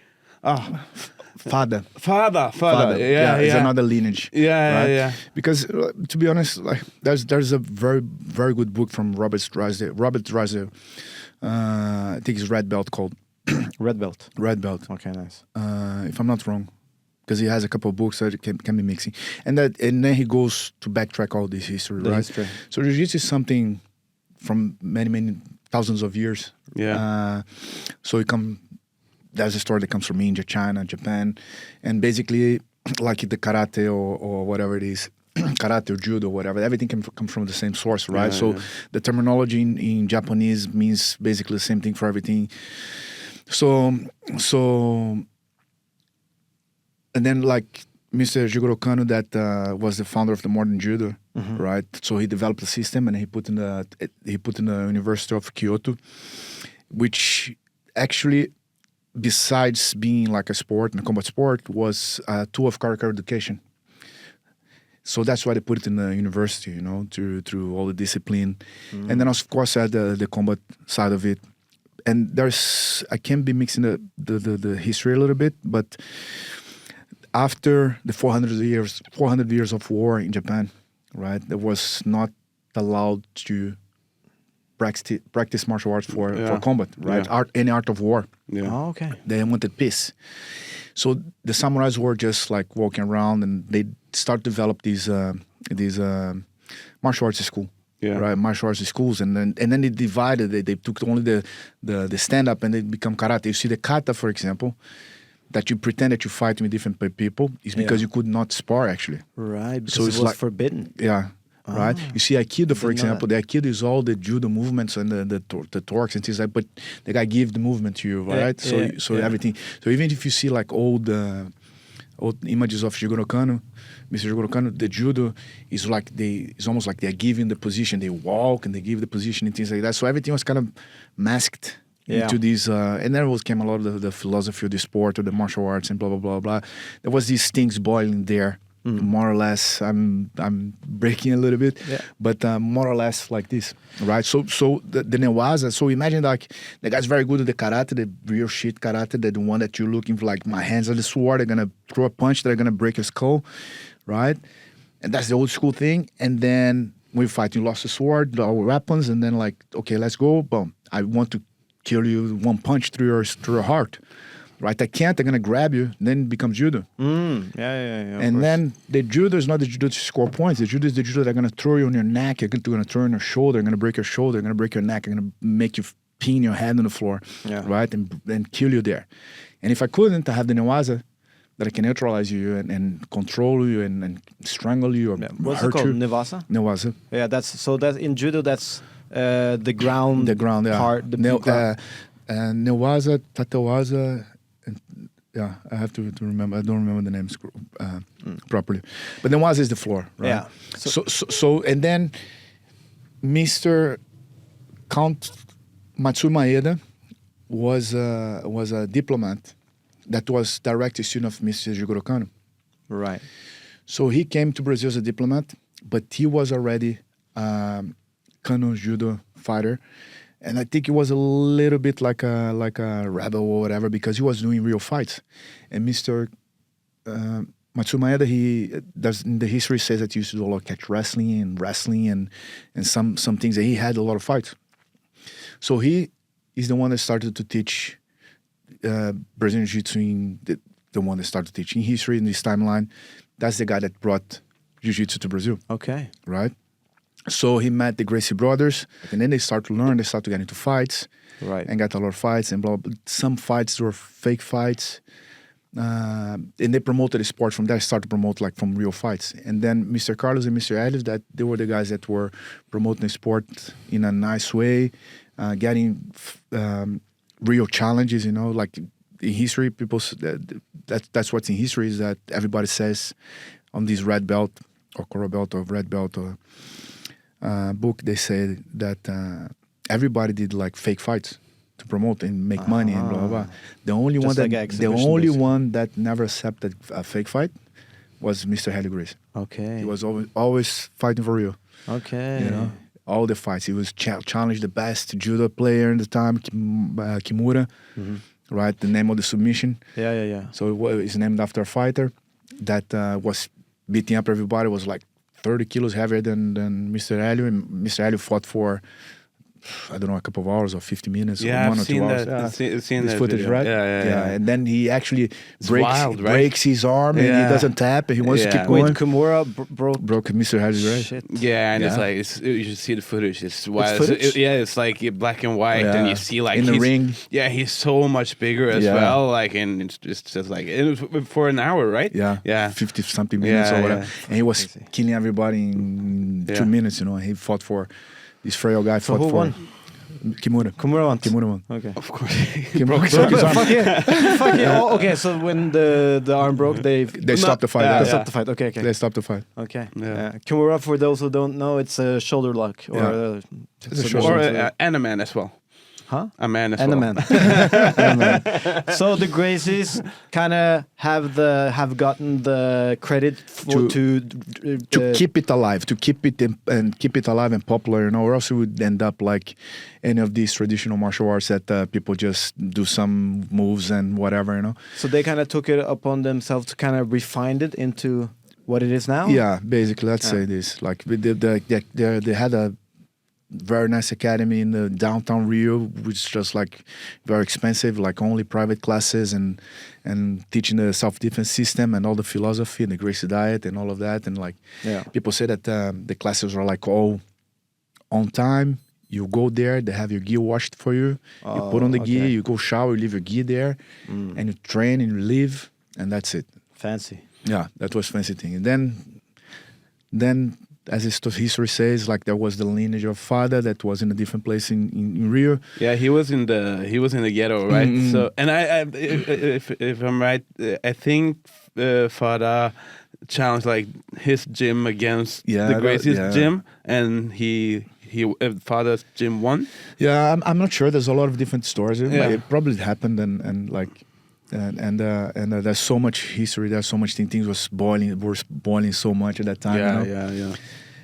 Father. Yeah, it's another lineage. Yeah. Because to be honest, like there's a very very good book from Robert Drysdale. I think it's Red Belt called Red Belt. Okay, nice. If I'm not wrong, because he has a couple of books that can be mixing, and then he goes to backtrack all this history, right? History. So jiu-jitsu is something from many thousands of years. Yeah. So there's a story that comes from India, China, Japan, and basically like the karate or whatever it is, karate or judo, whatever, everything can come from the same source, right? The terminology in Japanese means basically the same thing for everything. So, and then like Mr. Jigoro Kano, that was the founder of the modern judo, right? So he developed a system and he put in the University of Kyoto, which actually, besides being like a sport and a combat sport, was a tool of character education. So that's why they put it in the university, you know, through all the discipline. And then of course I had the combat side of it. And I can be mixing the history a little bit, but after the 400 years of war in Japan, right, there was not allowed to practice martial arts for combat, right? Any art of war. Yeah. Oh, okay. They wanted peace. So the samurais were just like walking around, and they start to develop these martial arts school. Yeah. Right, martial arts schools, and then they divided. They took only the stand up, and they become karate. You see the kata, for example, that you pretend that you fight with different people is because you could not spar actually. Right, because it was forbidden. Yeah. Right, you see Aikido, for example. The Aikido is all the judo movements and the torques and things like. But the guy give the movement to you, right? So everything. So even if you see like old images of Jigoro Kano, Mr. Jigoro Kano, the judo is like it's almost like they're giving the position. They walk and they give the position and things like that. So everything was kind of masked into these, and then came a lot of the philosophy of the sport or the martial arts and blah blah blah blah. There was these things boiling there. more or less. I'm breaking a little bit, but more or less like this, right? So the newaza. So imagine like the guy's very good at the karate, the real shit karate, the one that you're looking for. Like my hands are the sword. They're gonna throw a punch. They're gonna break your skull, right? And that's the old school thing. And then we fight. You lost the sword, our weapons, and then like, okay, let's go. Boom. I want to kill you one punch through your heart. Right, I can't. They're gonna grab you. Then it becomes judo. And then the judo is not the judo to score points. The judo is the judo. They're gonna throw you on your neck. They're gonna throw you on your shoulder. They're gonna break your shoulder. They're gonna break your neck. They're gonna make you pin your head on the floor. Right, and kill you there. And if I couldn't, I have the newaza that I can neutralize you and control you and strangle you or what's hurt it called? you. Newaza. Newaza. Yeah, that's in judo. That's the ground. The ground. Yeah. Part. The newaza, tatawaza. Yeah, I have to remember. I don't remember the names properly. But newaza is the floor, right? Yeah. So and then Mr. Count Matsui Maeda was a diplomat that was direct student of Mr. Jigoro Kano. Right. So he came to Brazil as a diplomat, but he was already Kano judo fighter. And I think he was a little bit like a rebel or whatever because he was doing real fights. And Mr. Matsui Maeda, he does in the history says that he used to do a lot of catch wrestling and some things that he had a lot of fights. So he is the one that started to teach Brazilian Jiu-Jitsu, the one that started teaching history in this timeline. That's the guy that brought Jiu-Jitsu to Brazil. Okay. Right? So he met the Gracie brothers, and then they start to learn. They start to get into fights, right? And got a lot of fights and blah, blah. Some fights were fake fights, and they promoted the sport from there. Started to promote like from real fights. And then Mr. Carlos and Mr. Elias, that they were the guys that were promoting the sport in a nice way, getting real challenges. You know, like in history, people that's what's in history is that everybody says on this red belt or coral belt or red belt or book, they say that everybody did like fake fights to promote and make money and blah blah blah. The only one that never accepted a fake fight was Mr. Helio Gracie. Okay. He was always fighting for real. Okay. You know, all the fights. He was challenged the best judo player in the time, Kimura. Mm-hmm. Right, the name of the submission. Yeah. So it's named after a fighter that was beating up everybody. Was like 30 kilos heavier than Mr. Helio, and Mr. Helio fought for, I don't know, a couple of hours or 50 minutes or 1 or 2 hours. I've seen this that footage, video. right? Yeah. And then he actually breaks his arm and he doesn't tap and he wants to keep going. Wait, Kimura broke Mr. Helio's leg. Shit. Yeah, and it's like, you should see the footage. It's wild. It's like black and white, and you see like in the ring. Yeah, he's so much bigger as well. Like, and it's just like, it was for an hour, right? Yeah. 50 something minutes or whatever. And he was killing everybody in 2 minutes, you know. And he fought for this frail guy. So who won? Kimura won. Okay. Of course. He broke his arm. Fuck yeah. Oh, okay, so when the arm broke, they stopped the fight. They stopped the fight. Okay. They stopped the fight. Okay. Kimura, for those who don't know, it's a shoulder lock or and a man as well. Huh? A man as and well. And a man. So the Gracies kind of have gotten the credit to keep it alive, to keep it and keep it alive and popular, you know, or else it would end up like any of these traditional martial arts that people just do some moves and whatever, you know. So they kind of took it upon themselves to kind of refine it into what it is now. Yeah, basically, let's say this. Like they had a very nice academy in the downtown Rio, which is just like very expensive, like only private classes and teaching the self-defense system and all the philosophy and the Gracie diet and all of that. And like people say that the classes are like all on time. You go there, they have your gear washed for you. You put on the gear, you go shower, you leave your gear there, and you train and you leave, and that's it. Fancy. Yeah, that was fancy thing. And then as history says, like there was the lineage of father that was in a different place in Rio. Yeah, he was in the ghetto, right? Mm-hmm. So, and I if I'm right, I think father challenged like his gym against the Gracie's gym, and he father's gym won. Yeah, I'm not sure. There's a lot of different stories. It probably happened, and like and there's so much history. There's so much things were boiling so much at that time. Yeah.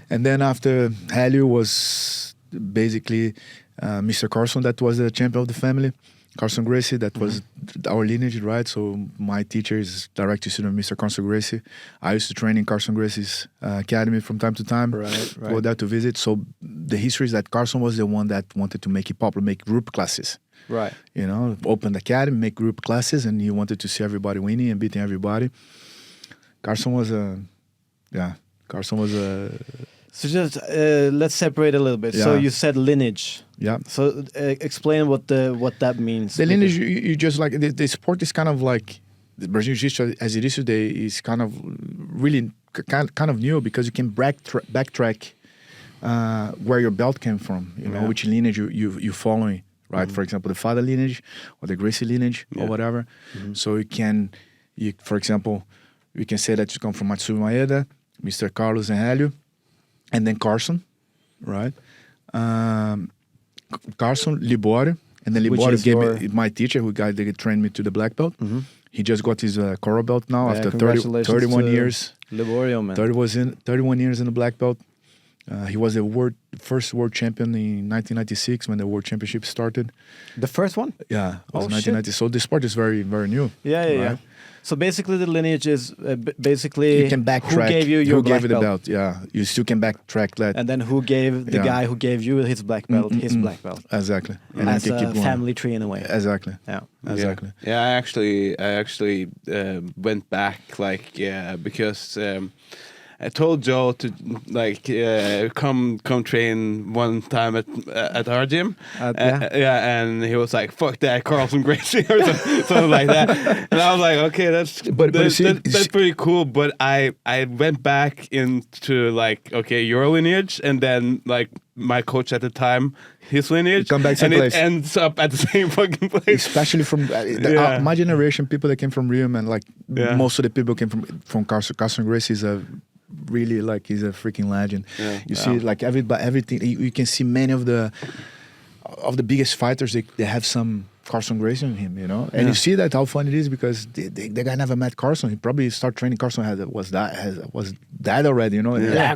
And then after Helio was basically Mr. Carson, that was the champion of the family. Carson Gracie, that was our lineage, right? So my teacher is direct student of Mr. Carson Gracie. I used to train in Carson Gracie's academy from time to time. Right. Go there to visit. So the history is that Carson was the one that wanted to make it popular, make group classes. Right. Open the academy, make group classes, and he wanted to see everybody winning and beating everybody. Carson was a... So just let's separate a little bit. Yeah. So you said lineage. Yeah. So explain what that means. The lineage, you just like the sport is kind of like the Brazilian Jiu-Jitsu as it is today is kind of really kind of new because you can backtrack where your belt came from. You know which lineage you following, right? For example, the father lineage or the Gracie lineage or whatever. So for example, you can say that you come from Matsuyo Maeda, Mr. Carlos and Helio. And then Carson, right? Carson, Libório. And then Libório gave me my teacher, they trained me to the black belt. He just got his coral belt now after 31 years. Libório, man. 31 years in the black belt. He was the first world champion in 1996 when the world championship started. The first one? Yeah, it was 1990. So the sport is very, very new. Yeah. So basically, the lineage is basically you can backtrack who gave you your black the belt. Yeah, you still can backtrack that. And then who gave the guy who gave you his black belt his black belt. Exactly. And as a family tree in a way. Exactly. Yeah. Exactly. Yeah, I actually went back because I told Joe to come train one time at our gym. And he was like, "Fuck that, Carlson Gracie," or something like that. And I was like, "Okay, that's pretty cool." But I went back into your lineage, and then my coach at the time, his lineage, come back and place. It ends up at the same fucking place. Especially from my generation, people that came from Rio, man. Most of the people came from Carson. Carson Gracie is really he's a freaking legend. You see everything you can see many of the biggest fighters they have some Carson Gracie in him, and you see that how fun it is because the guy never met Carson. He probably started training Carson was dead already,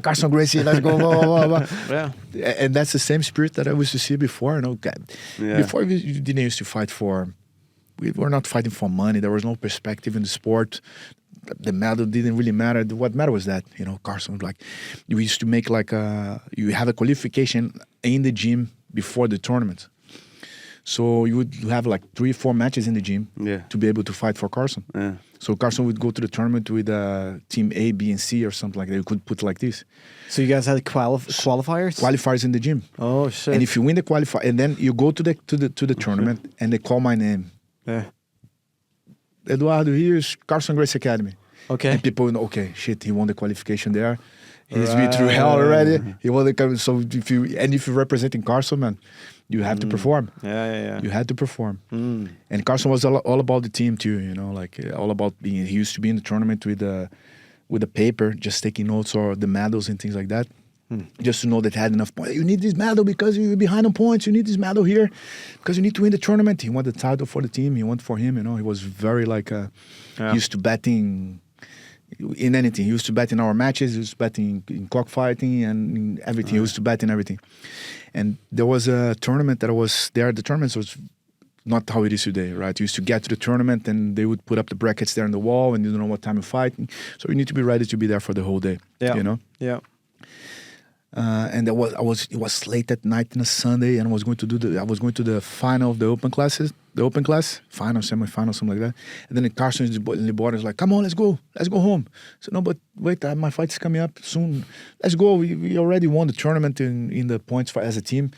Carson Gracie, let's go, blah, blah, blah, blah. And that's the same spirit that I used to see before. Before we didn't used to fight we were not fighting for money. There was no perspective in the sport. The medal didn't really matter. What mattered was that, Carson, we used to make you have a qualification in the gym before the tournament. So you would have 3-4 matches in the gym to be able to fight for Carson. Yeah. So Carson would go to the tournament with team A, B, and C or something like that. You could put like this. So you guys had qualifiers? Qualifiers in the gym. Oh, shit. And if you win the qualifier, and then you go to the tournament and they call my name. Yeah. Eduardo, here's Carson Gracie Academy. Okay. And people know, okay, shit, he won the qualification there. He's been through hell already. He won the so if you're representing Carson, man, you have to perform. Yeah. You had to perform. And Carson was all about the team too, all about being. He used to be in the tournament with the paper, just taking notes or the medals and things like that. Just to know that he had enough points. You need this medal because you're behind on points. You need this medal here because you need to win the tournament. He won the title for the team. He won for him. He was very used to betting in anything. He used to bet in our matches. He used to bet in cockfighting and in everything. He used to bet in everything. And there was a tournament that was there. The tournament was not how it is today, right? You used to get to the tournament and they would put up the brackets there on the wall and you don't know what time you're fighting. So you need to be ready to be there for the whole day. Yeah. Yeah. And it was late at night on a Sunday, and I was going to the final of the open class, final, semi-final, something like that. And then Carson Libório is like, "Come on, let's go home." So no, but wait, my fight is coming up soon. Let's go. We already won the tournament in the points as a team.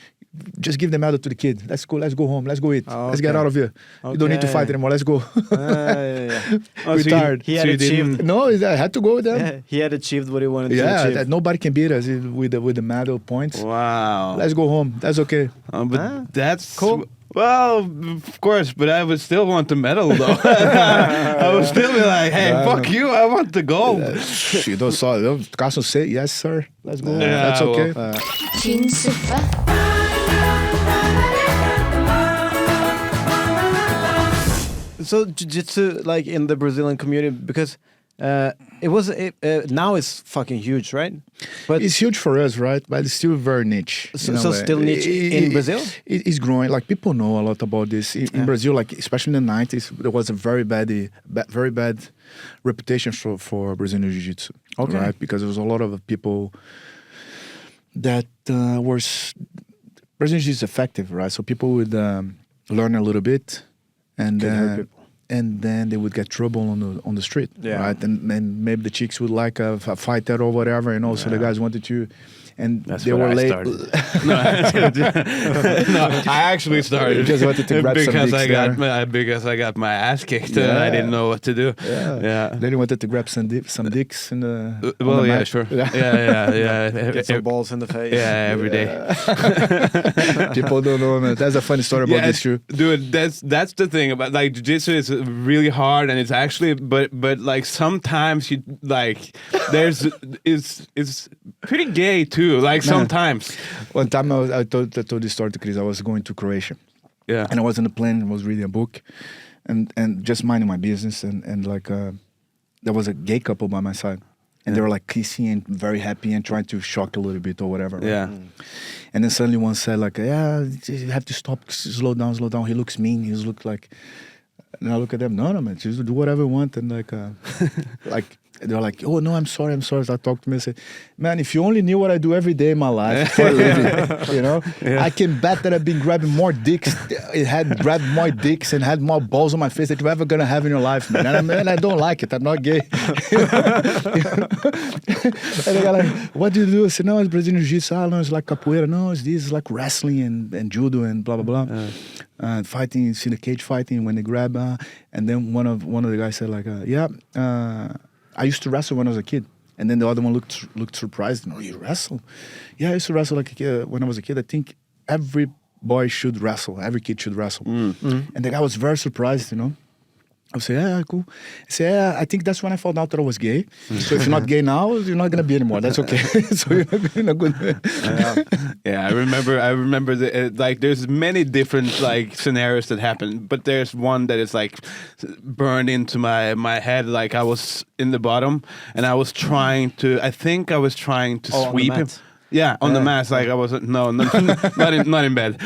Just give the medal to the kid. Let's go home. Let's go eat. Okay. Let's get out of here. You don't need to fight anymore. Let's go. We're tired. He had achieved. No, I had to go with them. Yeah, he had achieved what he wanted to achieve. Yeah, nobody can beat us with the medal points. Wow. Let's go home. That's okay. But that's cool. Well, of course, but I would still want the medal, though. I would still be like, "Hey, fuck you! I want the gold." You don't saw Carson say, "Yes, sir. Let's go." That's okay. Tynn Suppe. So jiu-jitsu, like in the Brazilian community, because now it's fucking huge, right? But it's huge for us, right? But it's still very niche. So still niche in Brazil? It's growing. Like people know a lot about this. In Brazil, like especially in the 90s, there was a very bad reputation for Brazilian Jiu-Jitsu. Okay. Right? Because there was a lot of people that were... Brazilian Jiu-Jitsu is effective, right? So people would learn a little bit and then they would get trouble on the street, right? And maybe the chicks would like a fight that or whatever, so the guys wanted to, and that's they were late. No, I actually started. You just wanted to grab because some because I got my ass kicked and I didn't know what to do. Then you wanted to grab some dicks in the. Mat. Sure. Yeah. Get some balls in the face. Yeah, every day. People don't know, man. That's a funny story about this too, dude. That's the thing about like jiu-jitsu is really hard, and it's actually but like sometimes you like it's pretty gay too. Like sometimes. One time I told this story to Chris. I was going to Croatia. Yeah. And I was on the plane and was reading a book and just minding my business and like there was a gay couple by my side. And they were like kissing and very happy and trying to shock a little bit or whatever. Right? Yeah. And then suddenly one said like, you have to stop, slow down. He looks mean. He looks like, and I look at them, no, man, just do whatever you want. And like, they're like, oh, no, I'm sorry. So I talked to me and said, man, if you only knew what I do every day in my life for a living, I can bet that I've been grabbing more dicks. It had grabbed more dicks and had more balls on my face that you're ever going to have in your life, man. And I don't like it. I'm not gay. And they got like, what do you do? I said, no, it's Brazilian Jiu-Jitsu. No, it's like capoeira. No, it's like wrestling and judo and blah, blah, blah. Fighting, you see the cage fighting when they grab. And then one of the guys said like, I used to wrestle when I was a kid. And then the other one looked surprised. No, you wrestle? Yeah, I used to wrestle like a kid. When I was a kid. I think every boy should wrestle. Every kid should wrestle. And the guy was very surprised, I say, yeah, cool. I say, yeah, I think that's when I found out that I was gay. So if you're not gay now, you're not gonna be anymore. That's okay. So you're in a good. Yeah, I remember like there's many different like scenarios that happen, but there's one that is like burned into my head. Like I was in the bottom and I was trying to sweep him. Yeah, on the mat, like I was not in bed.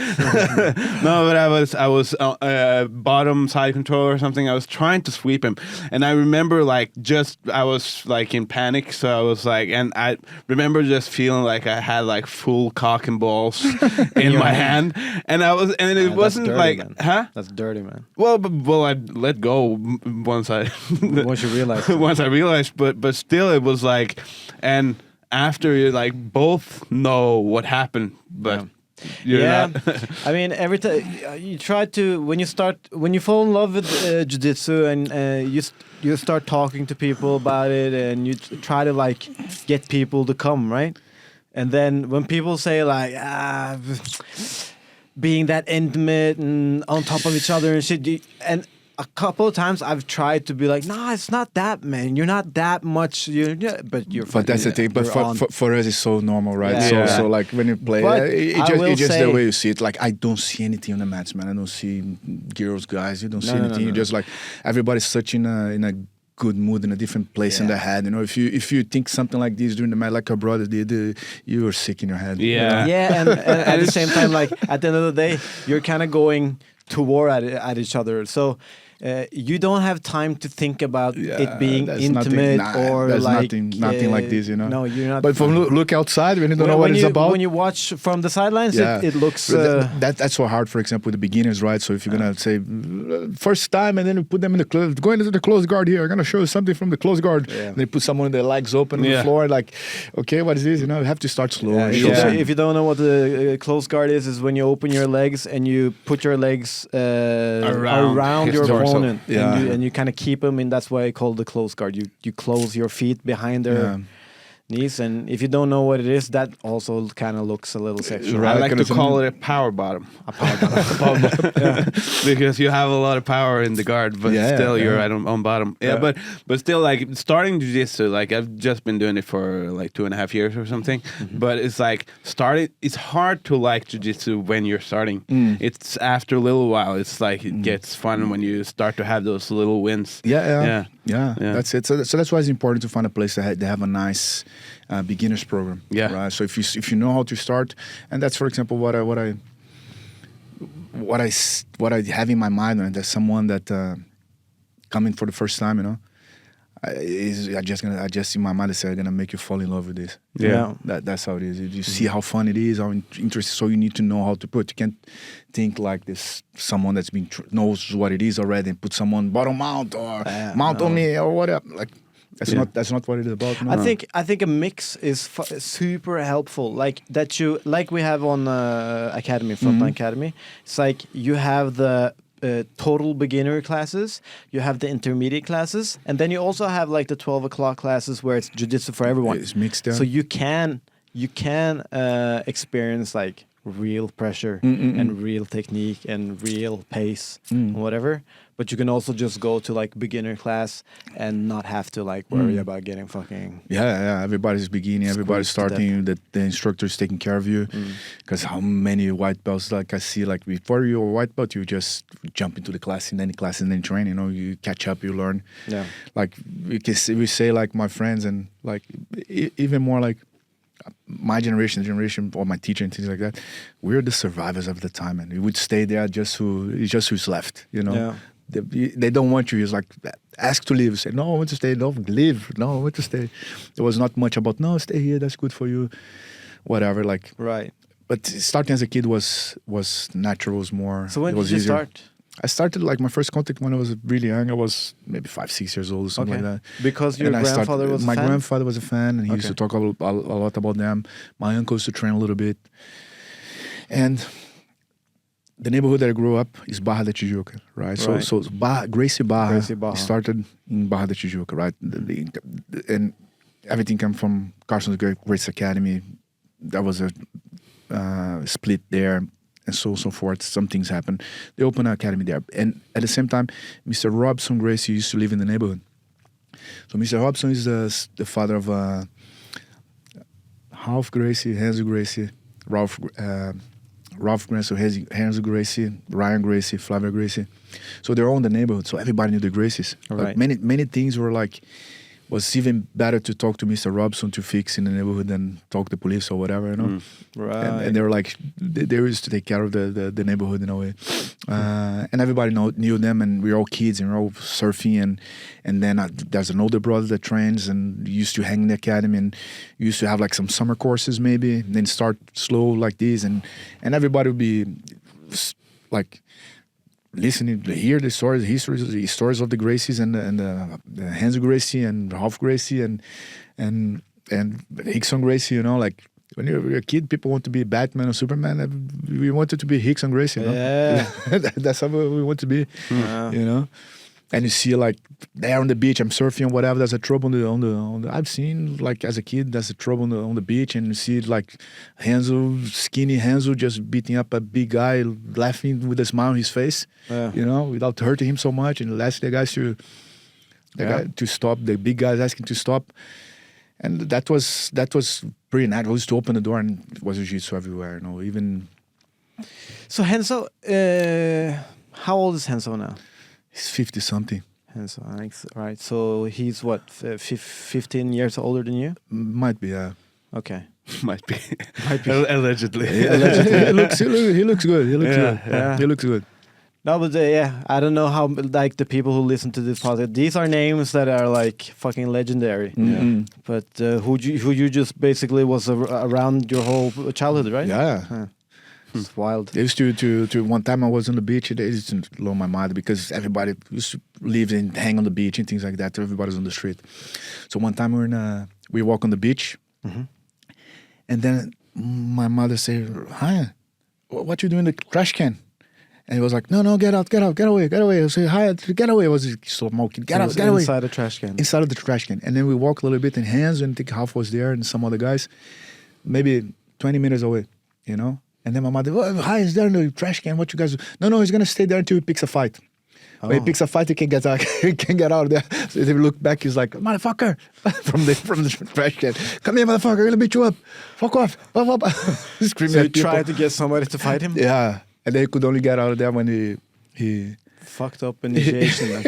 No, but I was bottom side control or something. I was trying to sweep him, and I remember I was like in panic. So I was like, and I remember just feeling like I had like full cock and balls in my hand, and it wasn't dirty, like, man. huh? That's dirty, man. Well, I let go once you realized. Once I realized, but still, it was like, and. After you like both know what happened, but you're not. I mean, every time you try to when you fall in love with jiu-jitsu and you start talking to people about it and you try to like get people to come, right? And then when people say like being that intimate and on top of each other and shit, and a couple of times I've tried to be like, nah, it's not that, man. You're not that much. But that's the thing. But for us, it's so normal, right? Yeah. So like when you play, it's just the way you see it. Like I don't see anything on the mats, man. I don't see girls, guys. You don't see anything. You just like everybody's such in a good mood in a different place in their head. If you think something like this during the match, like our brother did, you are sick in your head. And at the same time, like at the end of the day, you're kind of going to war at each other. So. You don't have time to think about it being intimate or like nothing like this, No, you're not. But from look outside when you don't know what it's about. When you watch from the sidelines, it looks. That's so hard. For example, with the beginners, right? So if you're gonna say first time and then you put them in the going into the close guard here, I'm gonna show you something from the close guard. And they put someone with their legs open on the floor, like, okay, what is this? You have to start slow. If you don't know what the close guard is when you open your legs and you put your legs around your opponent. And you kind of keep them, and that's why I call the close guard. You close your feet behind their knees, and if you don't know what it is, that also kind of looks a little sexual. I like to call it a power bottom. A power bottom. Because you have a lot of power in the guard, but still you're on bottom. But still, like starting jiu-jitsu, like I've just been doing it for like 2.5 years or something. But it's like it's hard to like jiu-jitsu when you're starting. It's after a little while, it's like it gets fun when you start to have those little wins. Yeah. That's it. So that's why it's important to find a place that they have a nice beginners program. Yeah. Right. So if you know how to start, and that's for example what I have in my mind when there's someone that coming for the first time, you know, I just in my mind I say I'm gonna make you fall in love with this. Yeah. That's how it is. You see how fun it is, how interesting. So you need to know how to put. You can't think like this. Someone that's been knows what it is already and put someone bottom mount or mount on me or whatever. Like that's not what it is about. No. I think a mix is super helpful. Like we have on Academy, Frontline Academy. It's like you have the total beginner classes, you have the intermediate classes, and then you also have like the 12 o'clock classes where it's jiu-jitsu for everyone. It's mixed down. So you can experience like real pressure and real technique and real pace and whatever. But you can also just go to like beginner class and not have to like worry about getting fucking... Yeah. Everybody's beginning, everybody's starting, the instructor is taking care of you. Because how many white belts, like I see, like before you're a white belt, you just jump into the class in any class and then train, you know, you catch up, you learn. Yeah. Like we say like my friends and like even more like my generation or my teacher and things like that, we're the survivors of the time, and we would stay there just who's left, you know. Yeah. They don't want you. It's like, ask to leave. Say, no, I want to stay. No, leave. No, I want to stay. There was not much about, no, stay here. That's good for you. Whatever. Like, right. But starting as a kid was natural. Was more. So when did you start? I started like my first contact when I was really young. I was maybe 5-6 years old or something like that. Because your grandfather was a fan? My grandfather was a fan, and he used to talk a lot about them. My uncle used to train a little bit. And the neighborhood that I grew up is Barra da Tijuca, right? So Gracie Barra started in Barra da Tijuca, right? And everything came from Carson's Gracie Academy. There was a split there, and so forth. Some things happened. They opened an academy there. And at the same time, Mr. Robson Gracie used to live in the neighborhood. So Mr. Robson is the father of Ralph Gracie, Hansel Gracie, Ralph Gracie, Hansel Gracie, Ryan Gracie, Flavia Gracie. So they're all in the neighborhood. So everybody knew the Gracies. Like many things were like, was even better to talk to Mr. Robson to fix in the neighborhood than talk to the police or whatever, you know. Right. And they were like, they used to take care of the neighborhood in a way. And everybody knew them, and we were all kids and we were all surfing. And then there's an older brother that trains and used to hang in the academy and used to have like some summer courses maybe, and then start slow like this. And everybody would be like, listening to hear the stories of the Gracies and the Hansel Gracie and Ralph Gracie and Hickson Gracie, you know, like when you're a kid, people want to be Batman or Superman. We wanted to be Hickson Gracie, you know? Yeah. That's how we want to be, you know. And you see like there on the beach, I'm surfing or whatever. There's a trouble on the. I've seen like as a kid, there's a trouble on the beach, and you see like skinny Hansel, just beating up a big guy, laughing with a smile on his face, you know, without hurting him so much, and ask the guys guy to stop. The big guys asking to stop, and that was pretty natural. Just to open the door, and it was jiu-jitsu everywhere, you know. Even so, Hansel, how old is Hansel now? He's 50-something. So, right. So he's what, 15 years older than you? Might be, yeah. Okay. Might be. Allegedly. Yeah, allegedly. He looks good. He looks good. He looks good. No, but I don't know how, like, the people who listen to this podcast, these are names that are like fucking legendary. Mm-hmm. But who you just basically was around your whole childhood, right? Yeah. It's wild. They used to one time I was on the beach, they used to blow my mind because everybody used to live and hang on the beach and things like that. Everybody's on the street. So one time we walk on the beach, and then my mother said, "Hi, what you doing in the trash can?" And he was like, no, get out, get away. I said, hi, get away. I was so smoking, get out, get away. Inside the trash can. Inside of the trash can. And then we walk a little bit in hands, and I think half was there and some other guys, maybe 20 meters away, you know? And then my mother, hi, is there in the trash can? What you guys do? No, he's going to stay there until he picks a fight. When he picks a fight, he can't get out, he can't get out of there. So if you look back, he's like, motherfucker, from the trash can. Come here, motherfucker, I'm going to beat you up. Fuck off. Screaming so at you people. tried to get somebody to fight him? Yeah. And then he could only get out of there when he fucked up initiation. Like,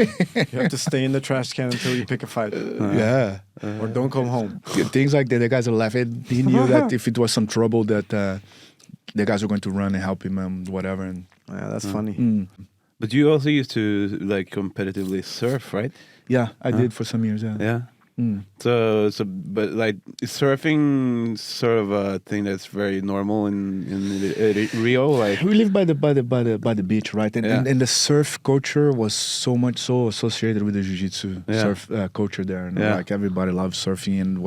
you have to stay in the trash can until you pick a fight. Or don't come home. Things like that. The guys are laughing. He knew that if it was some trouble, that the guys were going to run and help him and whatever. And yeah, that's funny. But you also used to like competitively surf, right? Yeah, I did for some years. Yeah. So, but like, is surfing sort of a thing that's very normal in Rio? Like, we live by the beach, right? And the surf culture was so associated with the jiu-jitsu surf culture there. And like everybody loved surfing, and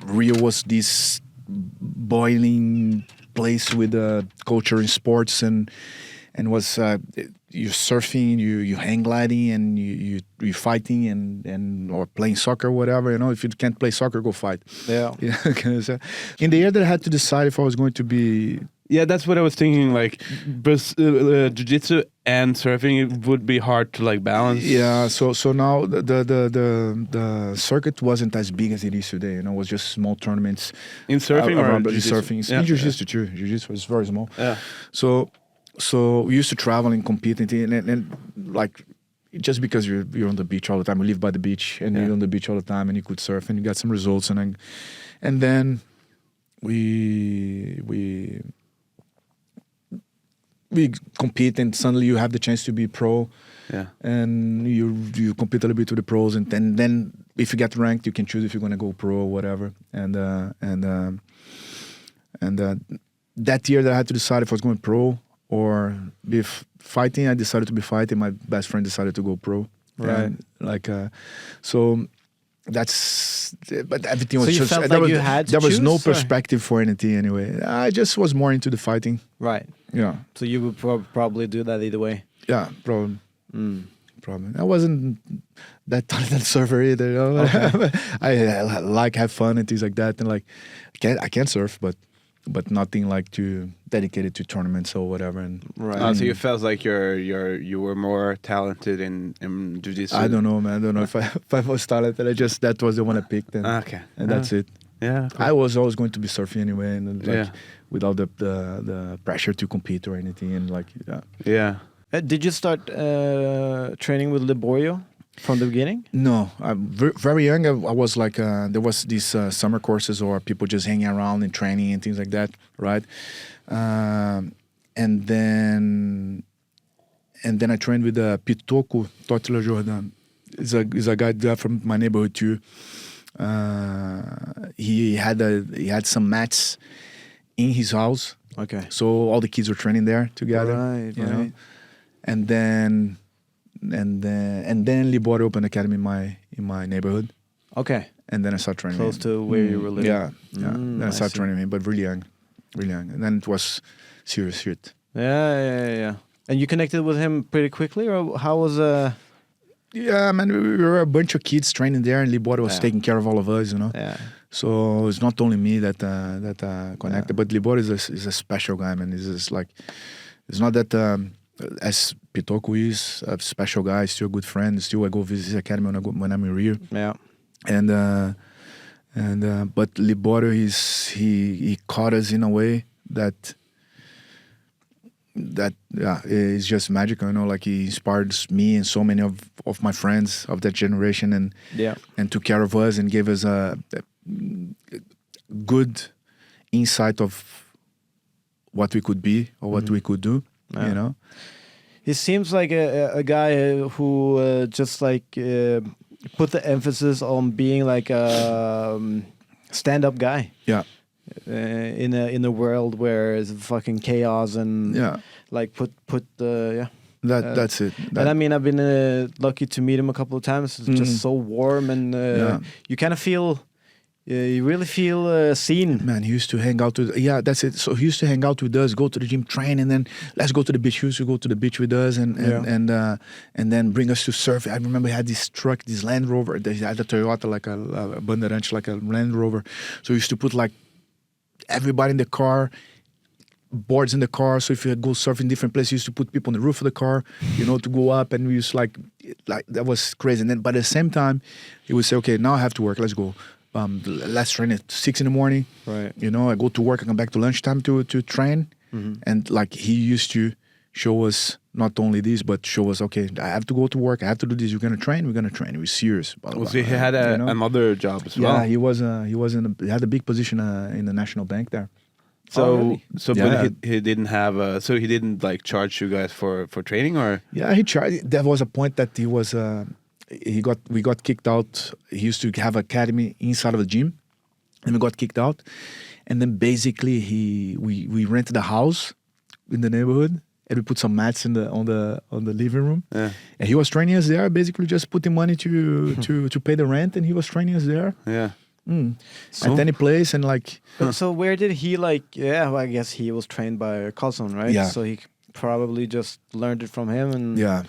Rio was this boiling place with culture in sports, and was you're surfing, you hang gliding, and you fighting and or playing soccer, whatever. You know, if you can't play soccer, go fight. Yeah. In the year that I had to decide if I was going to be. Yeah, that's what I was thinking. Like, jiu-jitsu and surfing, it would be hard to like balance. Yeah. So now the circuit wasn't as big as it is today. You know, it was just small tournaments in surfing around or surfing. In jiu-jitsu too. Jiu-jitsu was very small. Yeah. So we used to travel and compete and like, just because you're on the beach all the time, we live by the beach, and you're on the beach all the time, and you could surf, and you got some results, and then we compete, and suddenly you have the chance to be pro, and you compete a little bit with the pros, and then if you get ranked, you can choose if you're gonna go pro or whatever, and that year that I had to decide if I was going pro or be fighting, I decided to be fighting. My best friend decided to go pro. Right. And like, so that's, but everything was so you just, felt there like was, you had to there was no choose, or? perspective for anything anyway. I just was more into the fighting. Right. Yeah. So you would probably do that either way. Yeah, probably. Probably. I wasn't that talented surfer either. You know? Okay. I like have fun and things like that, and like I can't surf, but nothing like to dedicate it to tournaments or whatever. And right. So you felt like you were more talented in jiu-jitsu. I don't know, man. I don't know if I was talented. That was the one I picked, and that's it. Yeah, cool. I was always going to be surfing anyway, and like without the pressure to compete or anything, and like Did you start training with Libório from the beginning? No, I'm very young. I was like, there was these summer courses or people just hanging around and training and things like that, right? And then I trained with Pitoko Totila Jordan. He's a guy there from my neighborhood too. He had some mats in his house. Okay. So all the kids were training there together. Right. Know? And then Libório opened an academy in my neighborhood. Okay. And then I started training close to where you were living. Yeah. Then I started training him, but really young. And then it was serious shit. Yeah. And you connected with him pretty quickly, or how was Yeah, man, we were a bunch of kids training there, and Libório was taking care of all of us, you know. Yeah. So it's not only me that connected, but Libório is a special guy, man. He's just like, it's not that as Pitoko is a special guy, still a good friend. Still, I go visit his academy when I'm in Rio. Yeah. But Libório, he caught us in a way that is just magical, you know. Like, he inspires me and so many of my friends of that generation, and took care of us and gave us a good insight of what we could be or what we could do. You know, he seems like a guy who just like put the emphasis on being like a stand-up guy. Yeah. In a world where it's fucking chaos and like put the that's it. And I mean, I've been lucky to meet him a couple of times. It's just so warm, and you kind of feel you really feel seen. Man, he used to hang out with, that's it. So he used to hang out with us, go to the gym, train, and then let's go to the beach. He used to go to the beach with us and then bring us to surf. I remember he had this truck, this Land Rover. He had a Toyota, like a Bandeirante, like a Land Rover. So he used to put like everybody in the car, boards in the car. So if you go surfing in different places, he used to put people on the roof of the car, to go up. And we used to like that was crazy. And then, but at the same time, he would say, okay, now I have to work. Let's go. Let's train at 6 a.m. Right. I go to work, I come back to lunchtime to train. Mm-hmm. And like he used to show us not only this, but show us, okay, I have to go to work, I have to do this, we're gonna train. He was serious. Blah, blah, so he had another job as well? Yeah, he had a big position in the national bank there. But he didn't have so he didn't like charge you guys for training, or? Yeah, he charged. There was a point that he was we got kicked out. He used to have academy inside of the gym, and we got kicked out. And then basically we rented a house in the neighborhood, and we put some mats on the living room. Yeah. And he was training us there. Basically, just putting money to pay the rent, and he was training us there. Yeah. At any place, and like. So where did he I guess he was trained by Carlson, right? Yeah. So he probably just learned it from him, and yeah,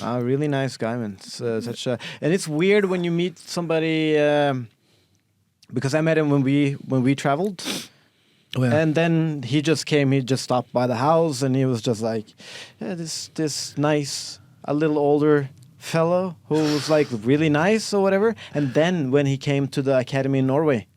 really nice guy, man. And it's weird when you meet somebody, because I met him when we traveled, and then he just came. He just stopped by the house, and he was just like, this nice, a little older fellow who was like really nice or whatever. And then when he came to the academy in Norway,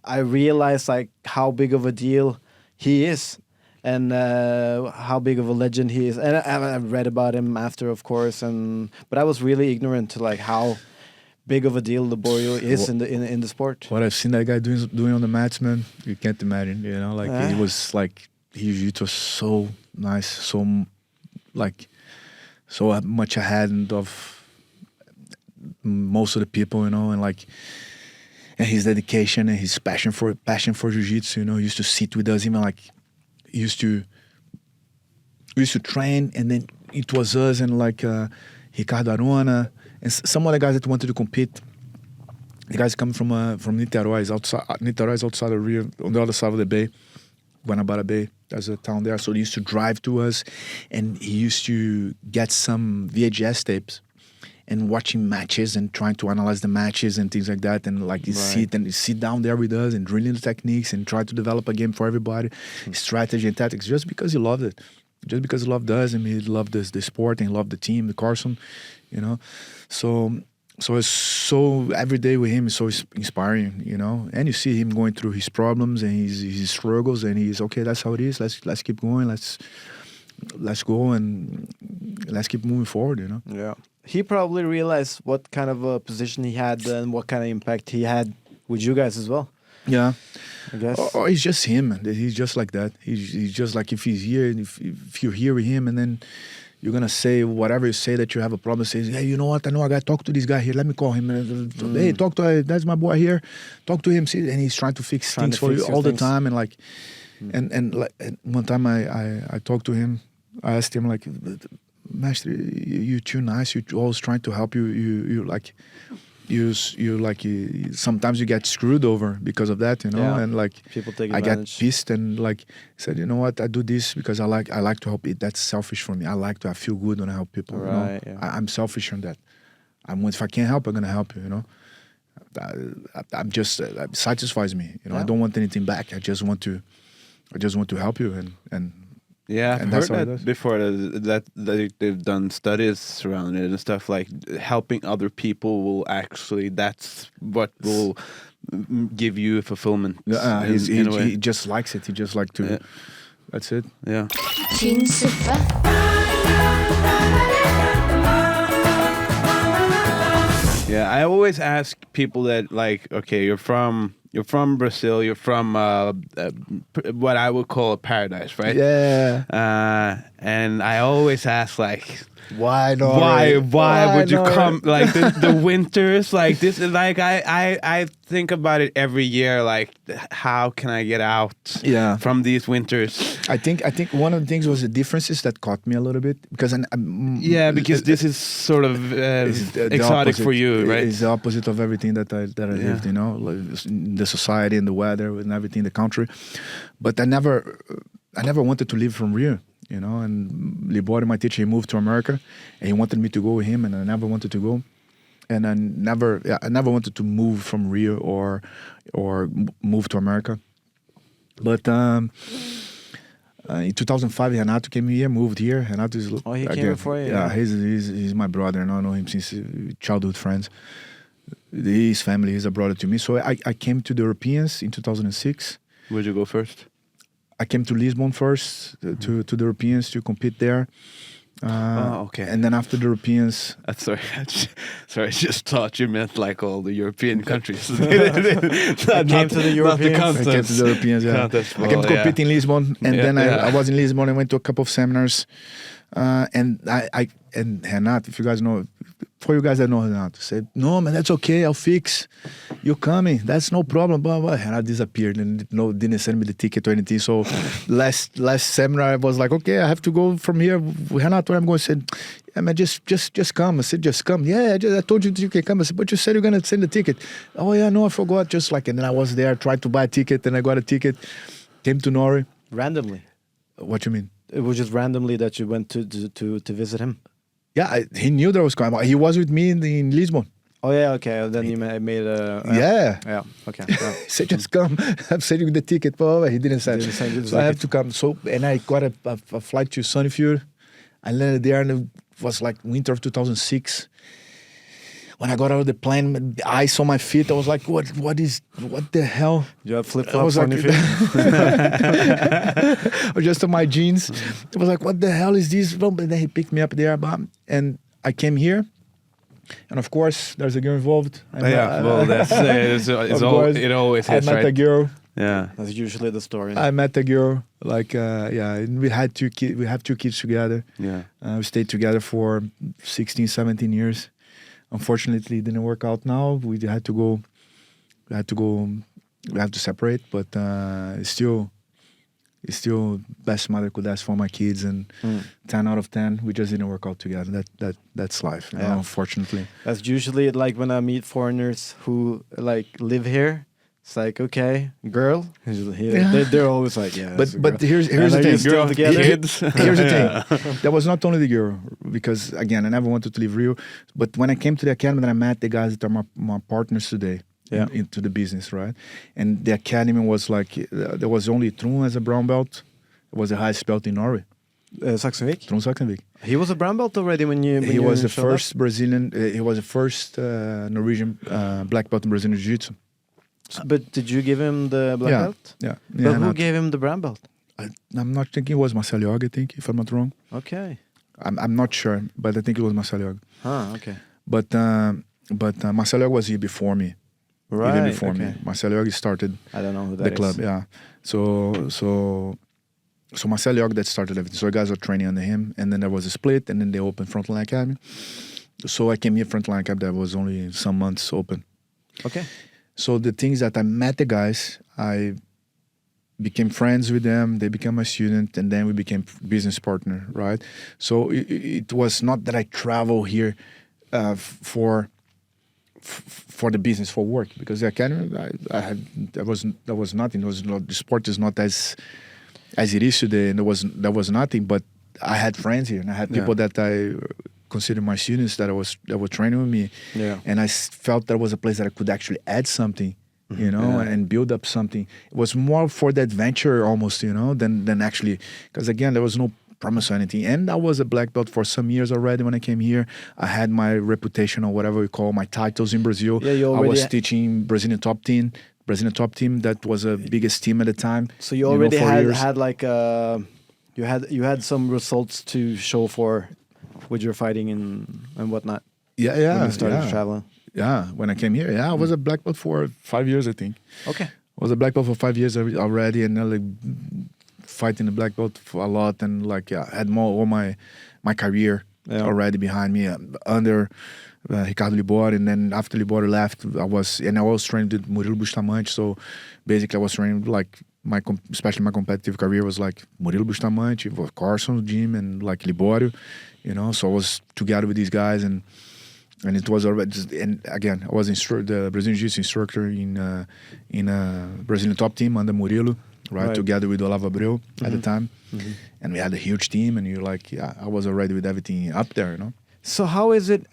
I realized like how big of a deal he is. And how big of a legend he is. And I read about him after, of course. But I was really ignorant to like how big of a deal Libório is in the sport. What I've seen that guy doing on the mats, man, you can't imagine. He was like, it was so nice, so much ahead of most of the people, and and his dedication and his passion for jiu-jitsu. He used to sit with us, even like. We used to train, and then it was us and Ricardo Libório and some other guys that wanted to compete. The guys coming from Nieu outside of Rio, on the other side of the bay, Guanabara Bay. There's a town there. So they used to drive to us, and he used to get some VHS tapes and watching matches and trying to analyze the matches and things like that, and sit down there with us and drilling the techniques and try to develop a game for everybody, strategy and tactics, just because he loved it, just because he loved us and he loved the sport and he loved the team, the Carson, So it's so every day with him is so inspiring, and you see him going through his problems and his struggles, and he's okay. That's how it is. Let's keep going. Let's go and let's keep moving forward. Yeah. He probably realized what kind of a position he had and what kind of impact he had with you guys as well. Yeah, I guess. Or he's just him. He's just like that. He's just like, if he's here, and if you're here with him, and then you're gonna say whatever you say that you have a problem. Says, hey, you know what? I know I gotta talk to this guy here. Let me call him. Hey, talk to that's my boy here. Talk to him. See, and he's trying to fix things for you all the time. And and one time I talked to him. I asked him like, Master, you're too nice. You're always trying to help. Sometimes you get screwed over because of that, Yeah. And people take I advantage. get pissed and said, you know what? I do this because I like to help. That's selfish for me. I like to feel good when I help people. Right. Yeah. I'm selfish on that. If I can't help, I'm gonna help you. I'm just it satisfies me. Yeah. I don't want anything back. I just want to help you and. Yeah, I've heard that before, that they've done studies around it and stuff, like helping other people will actually, that's what will give you fulfillment. He just likes it. He just like to, that's it. Yeah. Tynn Suppe. Yeah, I always ask people that, okay, you're from you're from Brazil. You're from what I would call a paradise, right? Yeah. And I always ask, like, why would you not? come? Like the winters, like this. Like I think about it every year. Like, how can I get out? From these winters. I think one of the things was the differences that caught me a little bit because because this is sort of exotic for you, right? It's the opposite of everything that I lived, like the society and the weather and everything, the country. But I never wanted to leave from Rio. And Libório, my teacher, he moved to America, and he wanted me to go with him, and I never wanted to go, and I never wanted to move from Rio or move to America. But in 2005, Renato came here, moved here. Renato is he came before you. Yeah, he's my brother, and I know him since childhood friends. His family, he's a brother to me. So I came to the Europeans in 2006. Where'd you go first? I came to Lisbon first to the Europeans to compete there. Okay. And then after the Europeans... Sorry, I just thought you meant like all the European countries. I came to the Europeans, yeah. I came to compete in Lisbon, and then I was in Lisbon. I went to a couple of seminars. And and Renato, if you guys know... For you guys that know Renato, said, no, man, that's okay, I'll fix. You're coming, that's no problem, blah, blah. Renato disappeared and didn't send me the ticket or anything. So last seminar, I was like, okay, I have to go from here. Renato, where I'm going? I said, yeah, man, just come. I said, just come. Yeah, I told you that you can come. I said, but you said you're going to send the ticket. Oh, yeah, no, I forgot. Just like, and then I was there, tried to buy a ticket, and I got a ticket, came to Norway. Randomly? What you mean? It was just randomly that you went to visit him? Yeah, he knew that I was coming. He was with me in Lisbon. Oh, yeah, okay. Then you made a... Yeah, okay. Yeah. He said, just come. I'm sending you the ticket. But he didn't send it. So I have to come. So, and I got a flight to Sandefjord. I landed there, and it was like winter of 2006. When I got out of the plane, ice on my feet, I was like, what the hell? You have flip-flops on your feet? Or just on my jeans. I was like, what the hell is this? And then he picked me up there, and I came here. And of course, there's a girl involved. It always hits, I met a girl. Yeah, that's usually the story. I met a girl, and we had two kids. We have two kids together. Yeah, we stayed together for 16, 17 years. Unfortunately, it didn't work out now. We had to go. We have to separate, but it's still best mother could ask for my kids, and 10 out of 10, we just didn't work out together. That's life, unfortunately. That's usually like when I meet foreigners who like live here. It's like, okay, girl. They're always like, yeah. But here's the thing. Still together? Here's the thing. That was not only the girl, because again, I never wanted to leave Rio. But when I came to the academy, then I met the guys that are my partners today into the business, right? And the academy was like, there was only Tynn as a brown belt. It was the highest belt in Norway. Saxonvik? Tynn Saxonvik. He was a brown belt already when you. He was the first Brazilian. He was the first Norwegian black belt in Brazilian jiu-jitsu. But did you give him the black belt? Yeah. But who gave him the brown belt? I'm not thinking it was Marcel Jog, I think, if I'm not wrong. Okay. I'm not sure, but I think it was Marcel Jog. Okay. But Marcel Jog was here before me. Right. Even before me. Marcel Jog started I don't know who that the club, yeah. So Marcel Jog that started everything. So guys were training under him, and then there was a split, and then they opened Frontline Academy. So I came here, Frontline Academy, that was only some months open. Okay. So the things that I met the guys, I became friends with them, they became my student, and then we became business partner, right? So it was not that I travel here for the business, for work, because the academy, there was nothing. The sport is not as it is today, and there was nothing. But I had friends here, and I had people that I consider my students that were training with me, and I felt there was a place that I could actually add something, and build up something. It was more for the adventure almost, than actually, because again, there was no promise or anything. And I was a black belt for some years already when I came here. I had my reputation, or whatever we call my titles in Brazil. I was teaching Brazilian top team. That was the biggest team at the time. So you already had like you had some results to show for with your fighting and whatnot. Yeah. When you started traveling. Yeah, when I came here, I was a black belt for 5 years, I think. Okay. I was a black belt for 5 years already, and like fighting the black belt for a lot, and like I had all my career already behind me under Ricardo Libório, and then after Libório left, I was trained with Murilo Bustamante. So basically, I was trained like especially my competitive career was like Murilo Bustamante, Carson's gym, and like Libório, So I was together with these guys, and it was already. And again, I was the Brazilian Jiu-Jitsu instructor in a Brazilian top team under Murilo, right? Together with Olavo Abreu at the time, and we had a huge team. And you're like, I was already with everything up there, So how is it?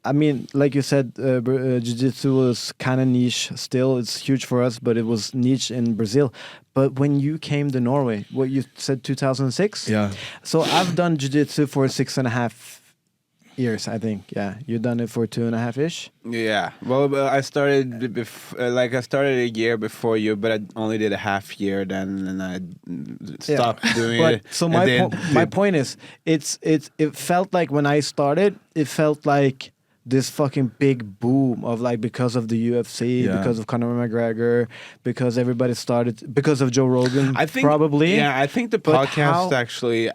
I mean, like you said, jiu-jitsu was kind of niche still. It's huge for us, but it was niche in Brazil. But when you came to Norway, what you said 2006? Yeah. So I've done jiu-jitsu for 6.5 years, I think. Yeah. You've done it for 2.5-ish? Yeah. Well, I started I started a year before you, but I only did a half year then, and I stopped doing it. So my point is, it felt like when I started, it felt like this fucking big boom of like because of the UFC, because of Conor McGregor, because everybody started because of Joe Rogan. I think probably. Yeah, I think the podcast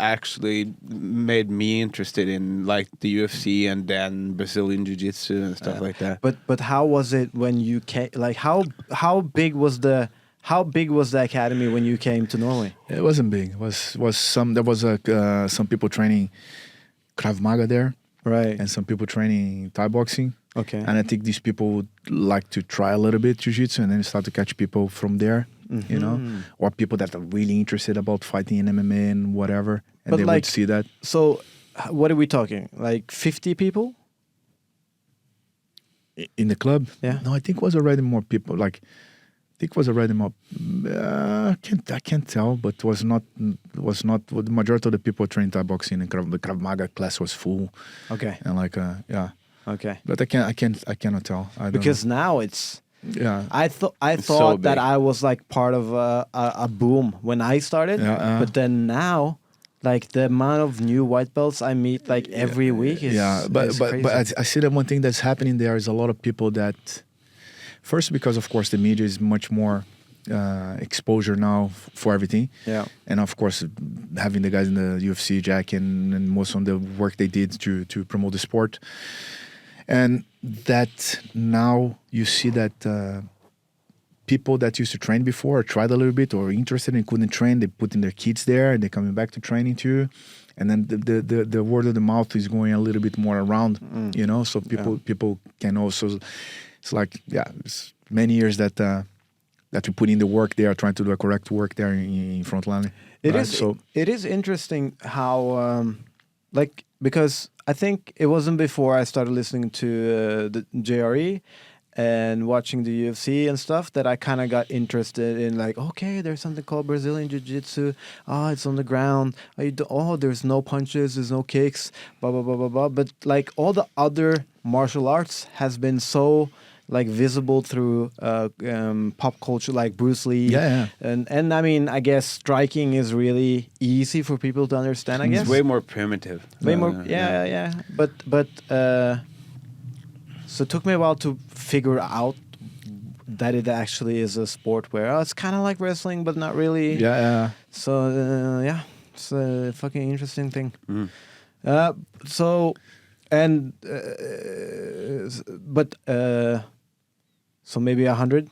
actually made me interested in like the UFC and then Brazilian Jiu-Jitsu and stuff like that. But how was it when you came? Like how big was the academy when you came to Norway? It wasn't big. There was some people training Krav Maga there. Right. And some people training Thai boxing. Okay. And I think these people would like to try a little bit jiu-jitsu and then start to catch people from there, or people that are really interested about fighting in MMA and whatever. And they would see that. So what are we talking? Like 50 people? In the club? Yeah. No, I think it was already more people. Like, I think it was already more. I can't tell, but it was not. The majority of the people trained Thai boxing and the Krav Maga class was full. Okay. And like Okay. But I cannot tell. Because now it's. Yeah. I thought so that I was like part of a boom when I started, but then now. Like the amount of new white belts I meet like every week is crazy. But I see that one thing that's happening there is a lot of people that. First, because of course the media is much more exposure now for everything. Yeah. And of course, having the guys in the UFC, Jack, and most of the work they did to promote the sport. And that now you see that people that used to train before, or tried a little bit, or interested and couldn't train, they put in their kids there, and they're coming back to training too. And then the word of the mouth is going a little bit more around, so people can also. It's like, it's many years that we put in the work there, trying to do a correct work there in Frontline. It is interesting how, because I think it wasn't before I started listening to the JRE and watching the UFC and stuff that I kind of got interested in like, okay, there's something called Brazilian Jiu-Jitsu. Oh, it's on the ground. There's no punches, there's no kicks, blah, blah, blah, blah, blah. But like all the other martial arts has been so like visible through pop culture, like Bruce Lee. And I mean, I guess striking is really easy for people to understand, I guess. It's way more primitive. Way more, yeah. But so it took me a while to figure out that it actually is a sport where it's kind of like wrestling, but not really. Yeah. So, it's a fucking interesting thing. So maybe 100,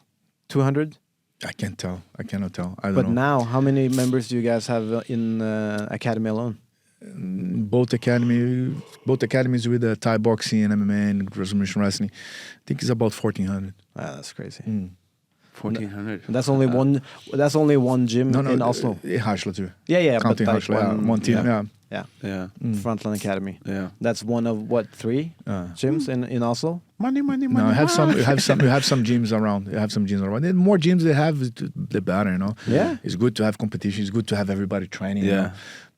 200? I can't tell. I cannot tell. I don't know. But now, how many members do you guys have in Academy alone? Both academies with Thai boxing and MMA and Brazilian wrestling. I think it's about 1,400. That's crazy. 1,400. That's only one. That's only one gym in Oslo. Oslo too. Yeah. Counting but like one team. Yeah. Frontline Academy. Yeah. That's one of what 3 gyms in Oslo. Money. No, you have some gyms around. You have some gyms around. The more gyms they have, the better. Yeah. It's good to have competition. It's good to have everybody training. Yeah.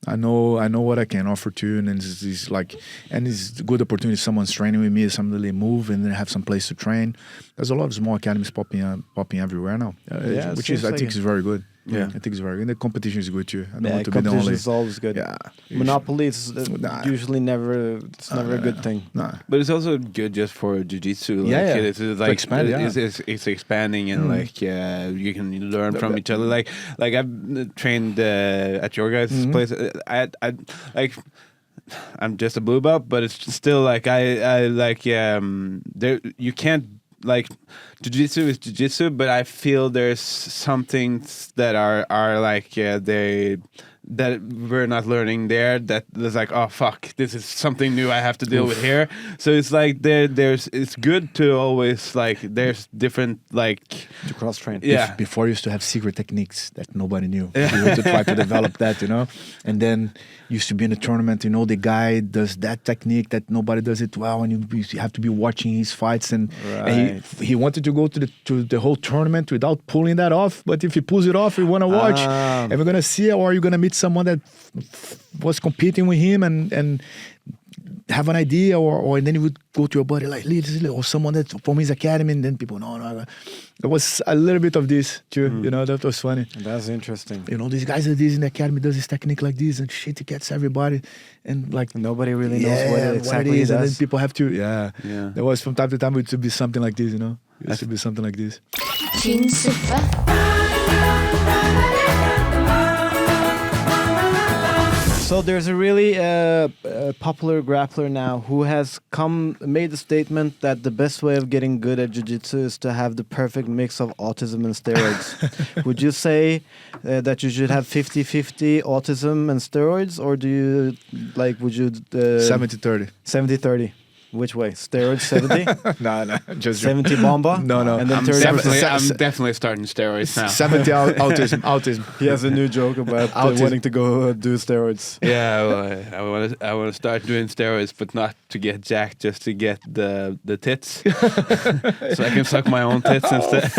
I know what I can offer to, and it's like, and it's a good opportunity. If someone's training with me, somebody move, and then have some place to train. There's a lot of small academies popping everywhere now, which is I think is very good. Yeah, I think it's very good. The competition is good too. I don't want to be the competition only. is always good. Yeah, Monopoly is usually never. It's never a good thing. Nah. But it's also good just for jiu-jitsu. Like, Yeah. It's like expand, it's expanding and like you can learn from each other. Like I've trained at your guys' place. I like. I'm just a blue belt, but it's still like I like there you can't like jiu-jitsu is jiu-jitsu, but I feel there's some things that are like that we're not learning there, that there's like, oh fuck, this is something new I have to deal with here. So it's like there's it's good to always like there's different like to cross train. Yeah. Before, you used to have secret techniques that nobody knew. You had to try to develop that, and then used to be in a tournament, the guy does that technique that nobody does it well, and you have to be watching his fights, and he wanted to go to the whole tournament without pulling that off, but if he pulls it off, we want to watch, and we're gonna see, or you're gonna meet someone that was competing with him and have an idea, or and then you would go to your buddy like, or someone that's from his academy, and then people, no. There was a little bit of this too, that was funny. That's interesting. These guys are this in the academy, does this technique like this, and shit, it gets everybody, and like nobody really knows what it exactly is, does. and then people have to, There was from time to time it should be something like this, It should be something like this. Tynn Suppe. So there's a really popular grappler now who has made the statement that the best way of getting good at jiu-jitsu is to have the perfect mix of autism and steroids. Would you say that you should have 50-50 autism and steroids, or do you would you 70-30? 70-30. Which way? Steroids 70? No, just 70 bomba? No. And then I'm 30%. definitely starting steroids now. 70 autism. He has a new joke about wanting to go do steroids. Yeah, well, I want to start doing steroids, but not to get jacked, just to get the tits, so I can suck my own tits instead.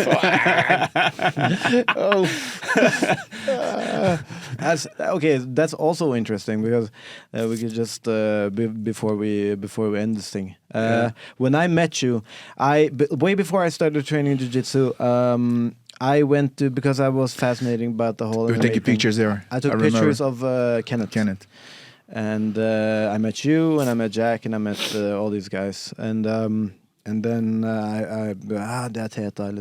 That's also interesting, because we could just before we end this thing. When I met you, way before I started training jiu-jitsu, I went to, because I was fascinating about the whole. You were taking pictures there. I took pictures of Kenneth. And I met you, and I met Jack, and I met all these guys, and then that's Teta,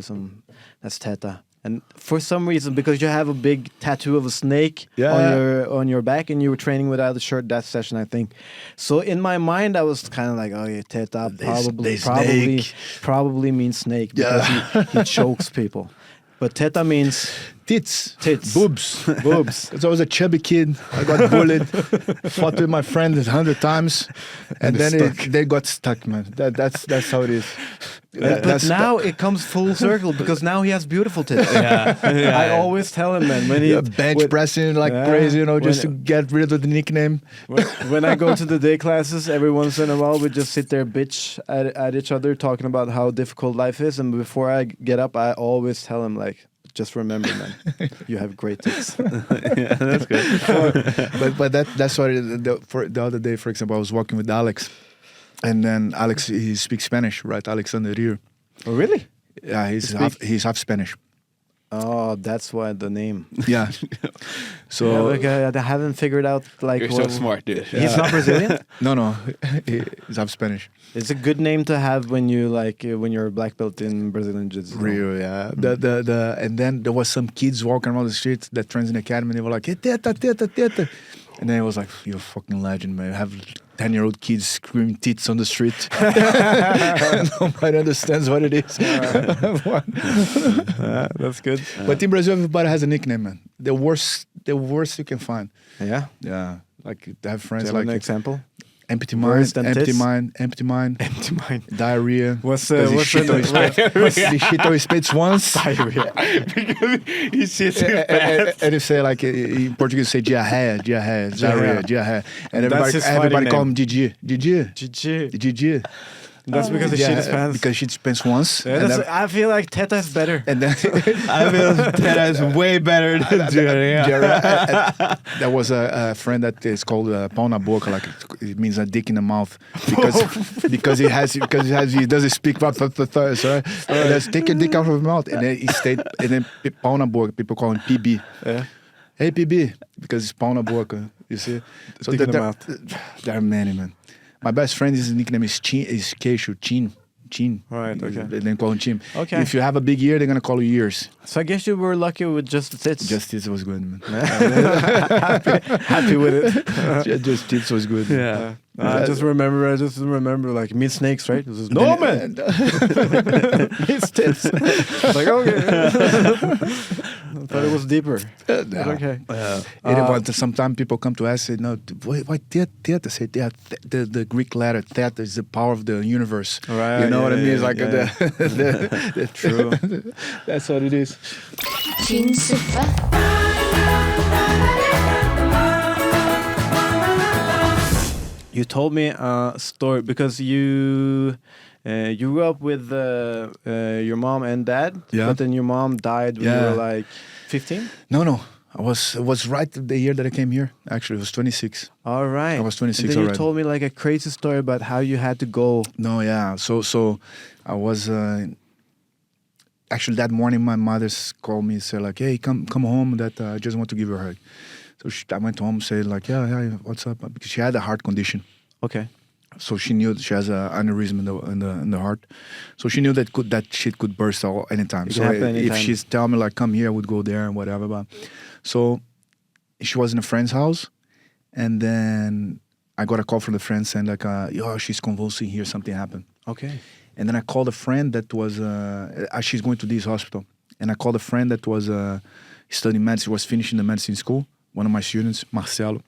that's Teta. And for some reason, because you have a big tattoo of a snake on your back, and you were training without a shirt that session, I think. So in my mind, I was kind of like, oh yeah, Teta probably means snake, because he chokes people. But Teta means tits, boobs. Because I was a chubby kid. I got bullied, fought with my friends 100 times, and then they got stuck, man. That's how it is. But now it comes full circle, because now he has beautiful tits. I always tell him, man, when he bench pressing like crazy, just to get rid of the nickname. When I go to the day classes, every once in a while we just sit there bitch at each other, talking about how difficult life is, and before I get up, I always tell him, like, just remember, man, you have great tits. Yeah, that's good. but that's what for the other day, for example, I was walking with Alex, and then Alex, he speaks Spanish, right? Alexander Rios. Oh, really? Yeah, he's half Spanish. Oh, that's why the name. Yeah. So I haven't figured out, like, you're so smart, dude. He's not Brazilian? No, he's half Spanish. It's a good name to have when you're a black belt in Brazilian jiu-jitsu. Rio, yeah. And then there was some kids walking around the street that trains in the academy, and they were like, hey, Teta, Teta, Teta. And then it was like, you're a fucking legend, man. You have 10-year-old kids screaming tits on the street. Nobody understands what it is. That's good. But in Brazil, everybody has a nickname, man. The worst you can find. Yeah? Yeah. Like, I have friends Do you have like... an example? Empty mind, empty mind, diarrhea. What's the shit always spits once? Diarrhea. Because he shits his pants. And you say, like, in Portuguese, say diarrhea. And everybody call him Gigi. That's because she shit his pants. Because she pants once. Yeah, I feel like Teta is better. And then I feel Teta is way better than Jerry. There was a friend that is called pau na boca, like it means a dick in the mouth, because he doesn't speak about so let's take a dick out of his mouth, and then he stayed, and then pau na boca, people call him PB. Yeah. Hey PB, because it's pau na boca. You see, so there are many, man. My best friend, his nickname is Tynn. Right, okay. They call him Tynn. Okay. If you have a big ear, they're gonna call you ears. So I guess you were lucky with just the tits. Just tits was good, man. happy with it. Just tits was good. Yeah. I just remember like meat snakes, right? This is, no man. Meat tits. Like okay. I thought it was deeper. Okay. Sometimes people come to us and say, no, why Teta? Say the Greek letter Teta is the power of the universe. Right. You know what I mean? It's like true. That's what it is. Tynn suppe. You told me a story because you grew up with your mom and dad, but then your mom died when you were like 15? No. It was right the year that I came here. Actually, it was 26. All right. I was 26 and then already. You told me like a crazy story about how you had to go. No, yeah. So I was... actually, that morning, my mother called me and said like, hey, come home, that I just want to give you a hug. So I went home and said like, yeah, what's up? Because she had a heart condition. Okay. So she knew that she has an aneurysm in the heart. So she knew that shit could burst anytime. So if she's telling me like, come here, I would go there and whatever. But so she was in a friend's house, and then I got a call from the friend saying like, she's convulsing here, something happened. Okay. And then I called a friend that was she's going to this hospital, and I called a friend that was studying medicine, was finishing the medicine school. One of my students, Marcelo,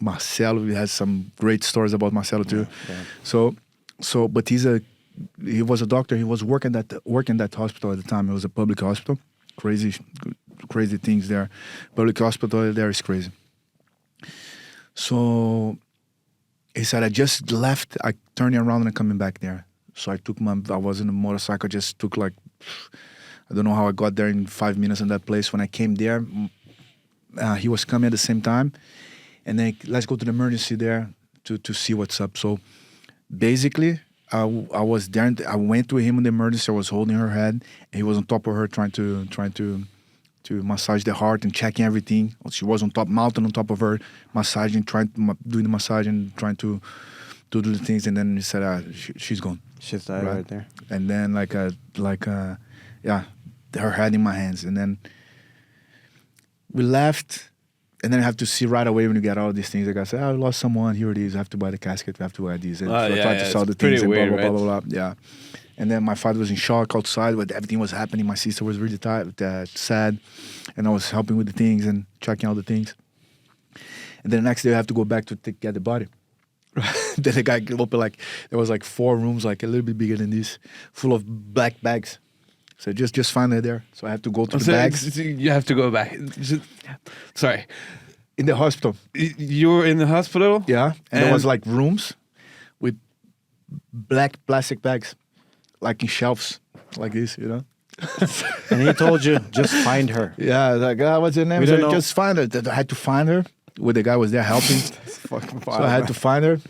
we had some great stories about Marcelo too. Yeah. So, but he was a doctor. He was working that hospital at the time. It was a public hospital. Crazy things there. Public hospital there is crazy. So he said, I just left. I turning around and I'm coming back there. So I was in a motorcycle. Just took like, I don't know how I got there in 5 minutes in that place. When I came there. He was coming at the same time, and then let's go to the emergency there to see what's up. So basically, I was there. I went to him in the emergency. I was holding her head, and he was on top of her, trying to massage the heart and checking everything. She was on top, mountain on top of her, massaging, doing the massage and trying to do the things. And then he said, "She's gone. She's died right there." And then her head in my hands, and then. We left, and then I have to see right away when you get all these things. Like I said, I lost someone. Here it is. I have to buy the casket. We have to buy these. And try to sell the things and weird, blah, blah, blah, blah. Yeah. And then my father was in shock outside when everything was happening. My sister was really sad. And I was helping with the things and checking all the things. And then the next day I have to go back to get the body. Then the guy opened like, there was like 4 rooms, like a little bit bigger than this, full of black bags. So just find her there. So I have to go to the bags. You have to go back. Sorry. In the hospital. You were in the hospital? Yeah. And there was like rooms with black plastic bags, like in shelves, like this, you know. And he told you, just find her. Yeah, like, what's her name? So just find her. I had to find her. Where the guy was there helping. So I had to find her.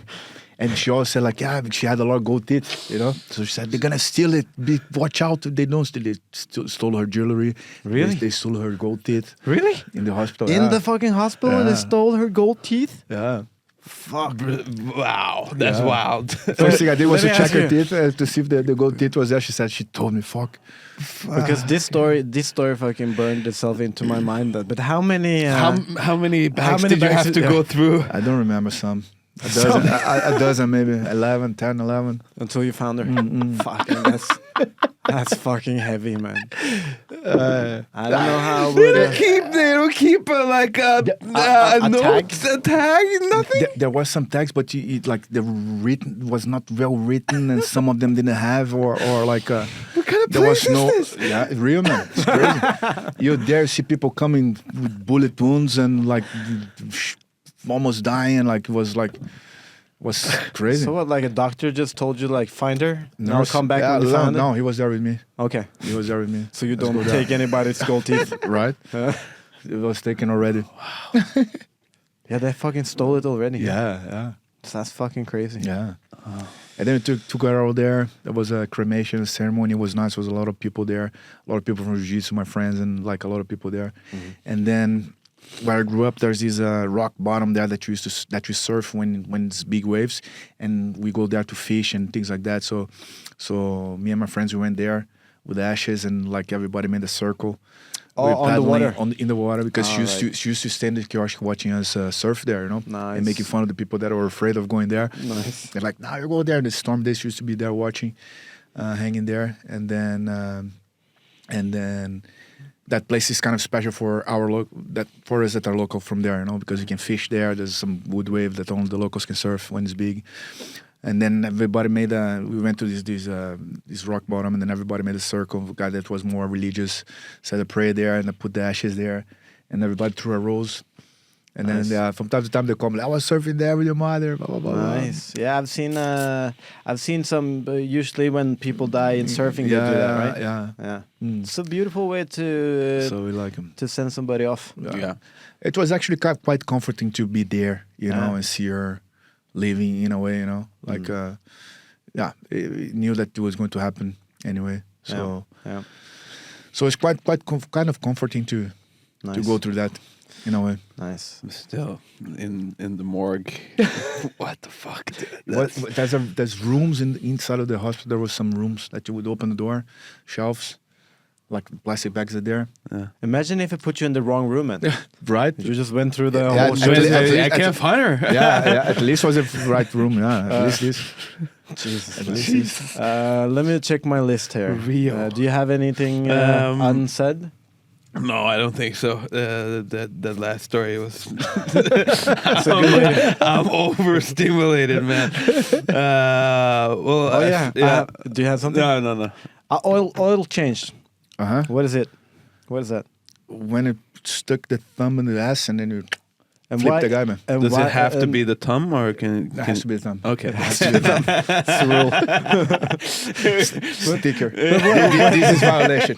And she always said like, she had a lot of gold teeth, you know. So she said, they're gonna steal it. Watch out! They don't steal it. Stole her jewelry. Really? They stole her gold teeth. Really? In the hospital. In the fucking hospital, they stole her gold teeth. Yeah. Fuck! Wow, that's wild. First thing I did was to check her teeth to see if the gold teeth was there. She said she told me, "Fuck." Because this story fucking burned itself into my mind. But how many? How many bags did you have to go through? I don't remember some. A dozen, maybe 11, 10, 11. Until you found her. Fucking that's fucking heavy, man. I don't know how. They don't keep a tag, nothing. There was some tags, but like the written was not well written, and some of them didn't have, or like. What kind of place is this? Yeah, real man. It's crazy. You dare see people coming with bullet wounds and like. Almost dying, like it was like Was crazy. So what, like a doctor just told you, like, find her? No, come back when you found her? No, he was there with me. Okay. He was there with me. So you don't take anybody's gold teeth? Right. It was taken already. Wow. Yeah, they fucking stole it already. Yeah. That's fucking crazy. Yeah. And then we took her out there. There was a cremation ceremony. It was nice. There was a lot of people there. A lot of people from jiu-jitsu, my friends, and like a lot of people there. Mm-hmm. And then where I grew up, there's this rock bottom there that you surf when it's big waves, and we go there to fish and things like that. So me and my friends, we went there with ashes, and like everybody made a circle. On the water? In the water, because she used to stand in the kiosk watching us surf there, you know? Nice. And making fun of the people that were afraid of going there. Nice. They're like, you go there. The storm days used to be there watching, hanging there. And then that place is kind of special for for us that are local from there, you know, because you can fish there. There's some wood wave that only the locals can surf when it's big. And then everybody we went to this rock bottom, and then everybody made a circle. A guy that was more religious said a prayer there, and I put the ashes there, and everybody threw a rose. And nice. Then from time to time they come like, I was surfing there with your mother, blah, blah, blah. Nice. Yeah, I've seen some, usually when people die in surfing, they do that, right? Yeah. It's a beautiful way so we like them. To send somebody off. Yeah. It was actually quite comforting to be there, you know, and see her living in a way, you know, like, it knew that it was going to happen anyway. So, so it's quite kind of comforting to go through that in a way. Nice. Still in the morgue. What the fuck? There's rooms inside of the hospital. There was some rooms that you would open the door, shelves. Like plastic bags are there. Imagine if it put you in the wrong room, man. Right? You just went through the whole shit. I can't find her. At least was the right room. Yeah, at least this. Jesus. Let me check my list here. Do you have anything unsaid? No, I don't think so. That last story was. I'm overstimulated, man. Do you have something? No. Oil changed. What is it? What is that? When it stuck the thumb in the ass and then you flip the guy, man. Does it have to be the thumb or can it has to be the thumb? Okay. It has to be the thumb. It's the rule. Sticker. This is violation.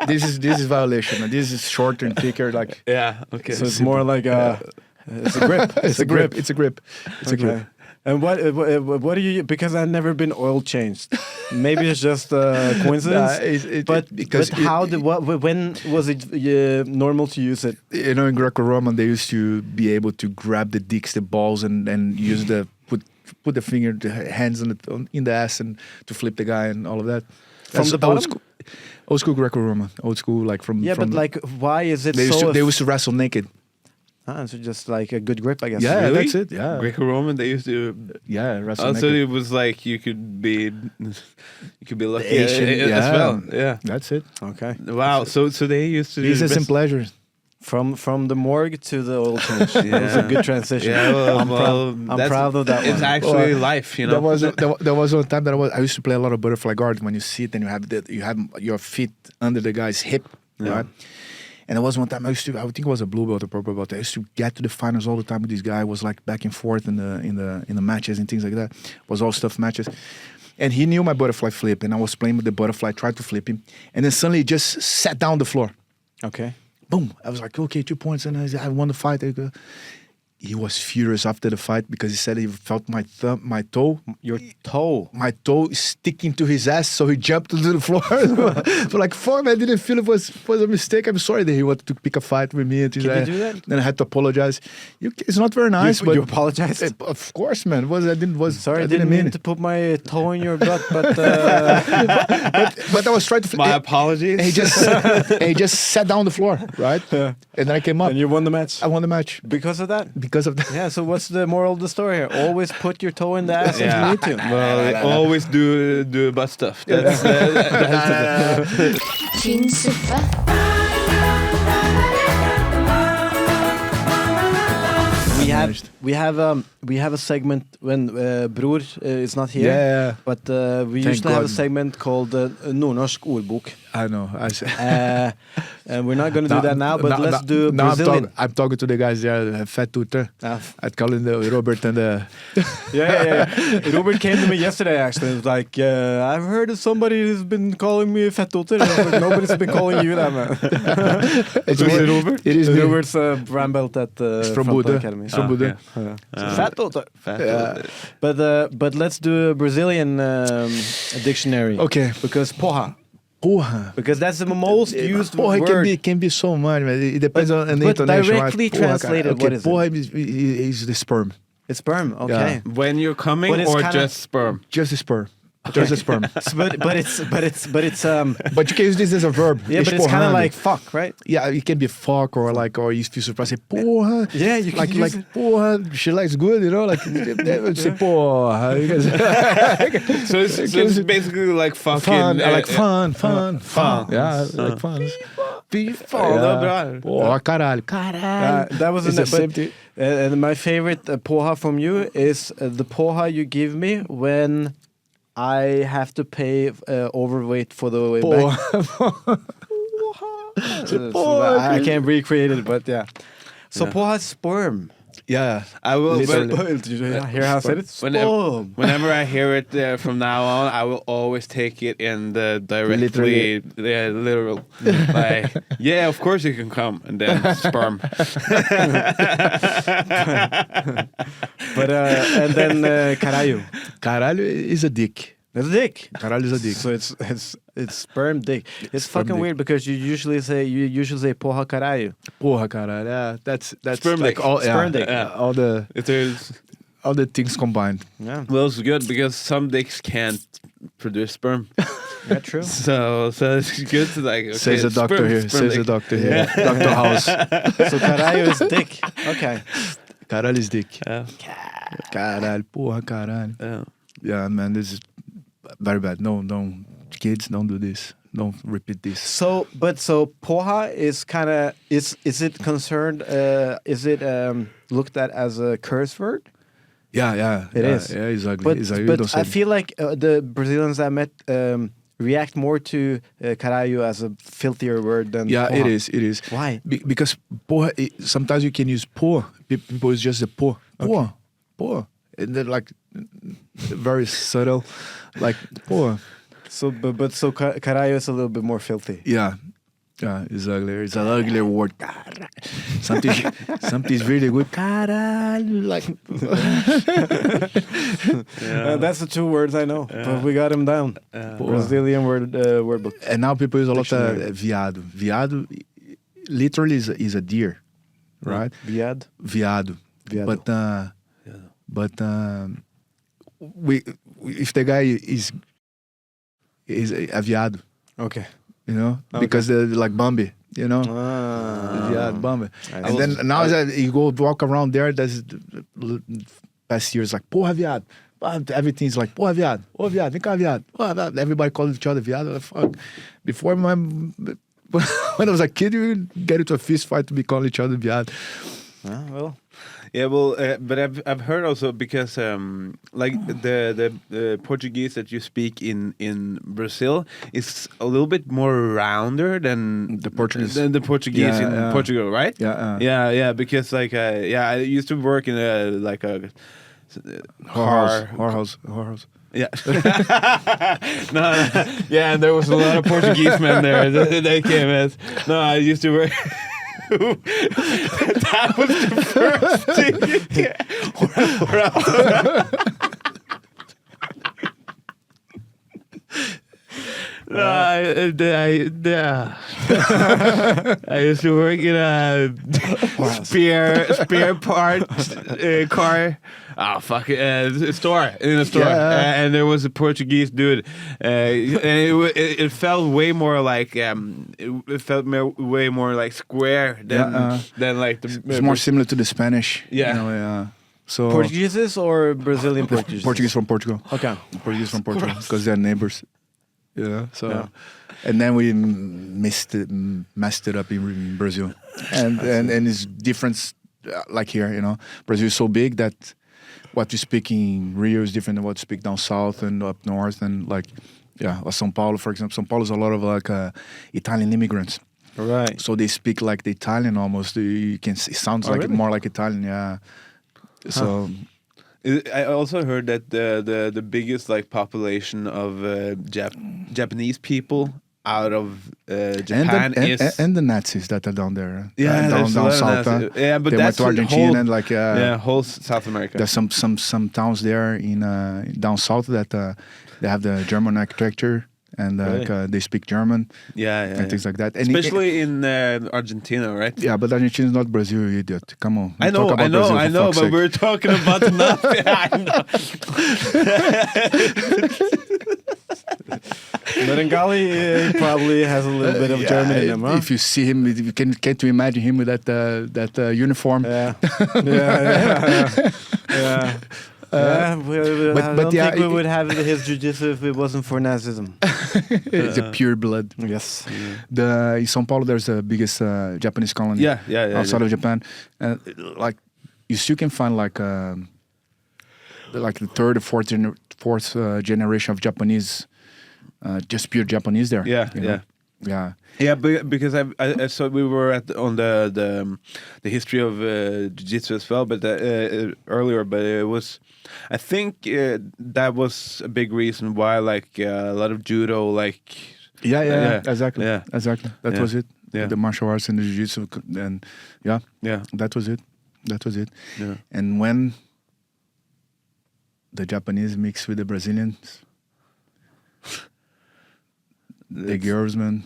This is violation. This is shorter and thicker. Like okay. So it's more like it's a grip. It's a grip. It's a grip. It's a grip. And what do you? Because I've never been oil changed. Maybe it's just a coincidence. When was it normal to use it? You know, in Greco-Roman, they used to be able to grab the dicks, the balls, and use put the finger, the hands in the ass, and to flip the guy and all of that. From the bottom. Old school Greco-Roman. Old school, like from. Yeah, but like, why is it they used to wrestle naked. So just like a good grip, I guess. Yeah, really? That's it. Yeah, Greco-Roman. They used to. Yeah, wrestle also, naked. it was like you could be lucky Asian, as well. Yeah, that's it. Okay. Wow. So they used to. Business and pleasure. From the morgue to the oil change. It was a good transition. Yeah, I'm proud of that. It's actually life, you know. There was one time that I used to play a lot of butterfly guard. When you sit and you have your feet under the guy's hip, right? And there was one time I think it was a blue belt or purple belt. I used to get to the finals all the time with this guy. I was like back and forth in the matches and things like that. It was all stuff matches. And he knew my butterfly flip, and I was playing with the butterfly, tried to flip him, and then suddenly he just sat down the floor. Okay. Boom. I was like, okay, 2 points, and I won the fight. He was furious after the fight because he said he felt my toe. Your toe? My toe sticking to his ass, so he jumped to the floor. But like, fuck, man, I didn't feel it was a mistake. I'm sorry that he wanted to pick a fight with me. Can you do that? Then I had to apologize. It's not very nice, but... You apologized? Of course, man. I didn't mean to put my toe in your butt, but... but I was trying to... My apologies. He just sat down on the floor, right? Yeah. And then I came up. And you won the match? I won the match. Because of that? Because of that. Yeah, so what's the moral of the story here? Always put your toe in the ass if you need to. Well, always do butt stuff. That's Tynn Suppe. We have a segment when Bror is not here. Yeah. But we usually have a segment called Nordnorsk ordbok. I know. And we're not going to do that now, but let's do Brazilian. I'm talking to the guys there, Fat Tutor. I'd call in Robert and the... Yeah. Robert came to me yesterday, actually. It was like, I've heard that somebody has been calling me Fat Tutor. Like, nobody's been calling you that, man. It's Robert? It is Robert's brown belt at Frontline Academy. From Buddha. Fat Tutor. But let's do a Brazilian dictionary. Okay. Because porra. Because that's the most used porra word. Can be so much, man. It depends on the intonation. Directly translated, what is porra it? Is the sperm. It's sperm, okay. Yeah. When you're coming or just sperm? Just the sperm. Just the sperm. but it's But you can use this as a verb. Yeah, but it's kind of like fuck, right? Yeah, it can be fuck or you feel surprised. Say porra. Yeah, you can use it. Porra. She likes good, you know. Like they would say porra. So it's basically like fucking fun. Fun. Yeah, like fun. Porra, caralho. That was the same thing. And my favorite porra from you is the porra you give me when I have to pay overweight for the way back. I can't recreate it, but yeah. So porra is sperm. Yeah, I will. Did you hear how I said it? Whenever I hear it from now on, I will always take it in the directly literal. Like, yeah, of course you can come, and then sperm. But and then caralho. Caralho is a dick. It's a dick. Caralho is a dick. So it's sperm dick. It's fucking weird because you usually say porra caralho. Porra caralho. Yeah, that's sperm like dick. All sperm dick. All the all the things combined. Yeah. Well, it's good because some dicks can't produce sperm. Yeah, true. So it's good to like. Okay, says the doctor here. Says the doctor here. Dr. House. So caralho is dick. Okay. Caralho is dick. Yeah. Caralho, porra caralho. Yeah. Yeah, man, this is very bad. No, kids, don't do this. Don't repeat this. So porra is kind of is it concerned? Is it looked at as a curse word? Yeah, it is. Yeah, it's ugly. But I feel like the Brazilians I met react more to caralho as a filthier word than porra. It is. Why? Because porra, sometimes you can use por. People use just the por. Por. And then like very subtle, like por. So caralho is a little bit more filthy. Yeah, it's ugly. It's an ugly word. Something's really good. Caralho, like. That's the two words I know. But we got them down. Brazilian word book. And now people use a lot of viado. Viado, literally is a deer, right? Viado. But if the guy is a viado, okay, you know, because they're like Bambi, you know, viado, Bambi, and then now that you go walk around there, there's past years like porra viado, everything's like porra viado, oh viado, vem cá viado, everybody calls each other viado. Fuck. Before when I was a kid, you get into a fist fight to be calling each other viado. Well. Yeah, well, but I've heard also because like the Portuguese that you speak in Brazil is a little bit more rounder than the Portuguese in Portugal, right? Yeah. Because like I used to work in a whorehouse. Yeah. No. Yeah, and there was a lot of Portuguese men there. They came as. No, I used to work. That was the first thing. I used to work in a spare part car. Oh fuck! Store in a store, and there was a Portuguese dude, and it felt way more like it felt way more like square than like the. It's more similar to the Spanish. Yeah. You know, So Portuguese or Brazilian Portuguese? Portuguese from Portugal. Okay. Portuguese from Portugal because they're neighbors. So. And then we messed it up in Brazil, and it's different. Like here, Brazil is so big that what you speak in Rio is different than what you speak down south and up north, and like Yeah, or São Paulo, for example. São Paulo is a lot of like Italian immigrants. Right. So they speak like the Italian almost. You can. It sounds like really? more like Italian. Yeah. So. I also heard that the biggest like population of Japanese people out of Japan and the Nazis that are down there. Yeah, down south. Yeah, but they went that's to Argentina whole, and like whole South America. There's some towns there in down south that they have the German architecture and Really? They speak German. And things like that. And especially in Argentina, right? Yeah, but Argentina is not Brazil, you idiot. Come on. I know, but sake. we're talking about nothing. I know. Merengali probably has a little bit of German in him, huh? If you see him, can't you imagine him with that uniform? Yeah. Yeah. I don't think we would have his jiu-jitsu if it wasn't for Nazism. It's a pure blood. Yes. In São Paulo, there's the biggest Japanese colony outside of Japan. Like, you still can find like the third or fourth generation of Japanese, just pure Japanese there. Yeah, because I saw we were on the history of jiu-jitsu as well, but earlier, but it was, I think that was a big reason why like a lot of judo like exactly that was it. The martial arts and the jiu-jitsu and that was it. And when the Japanese mix with the Brazilians, the girls, man.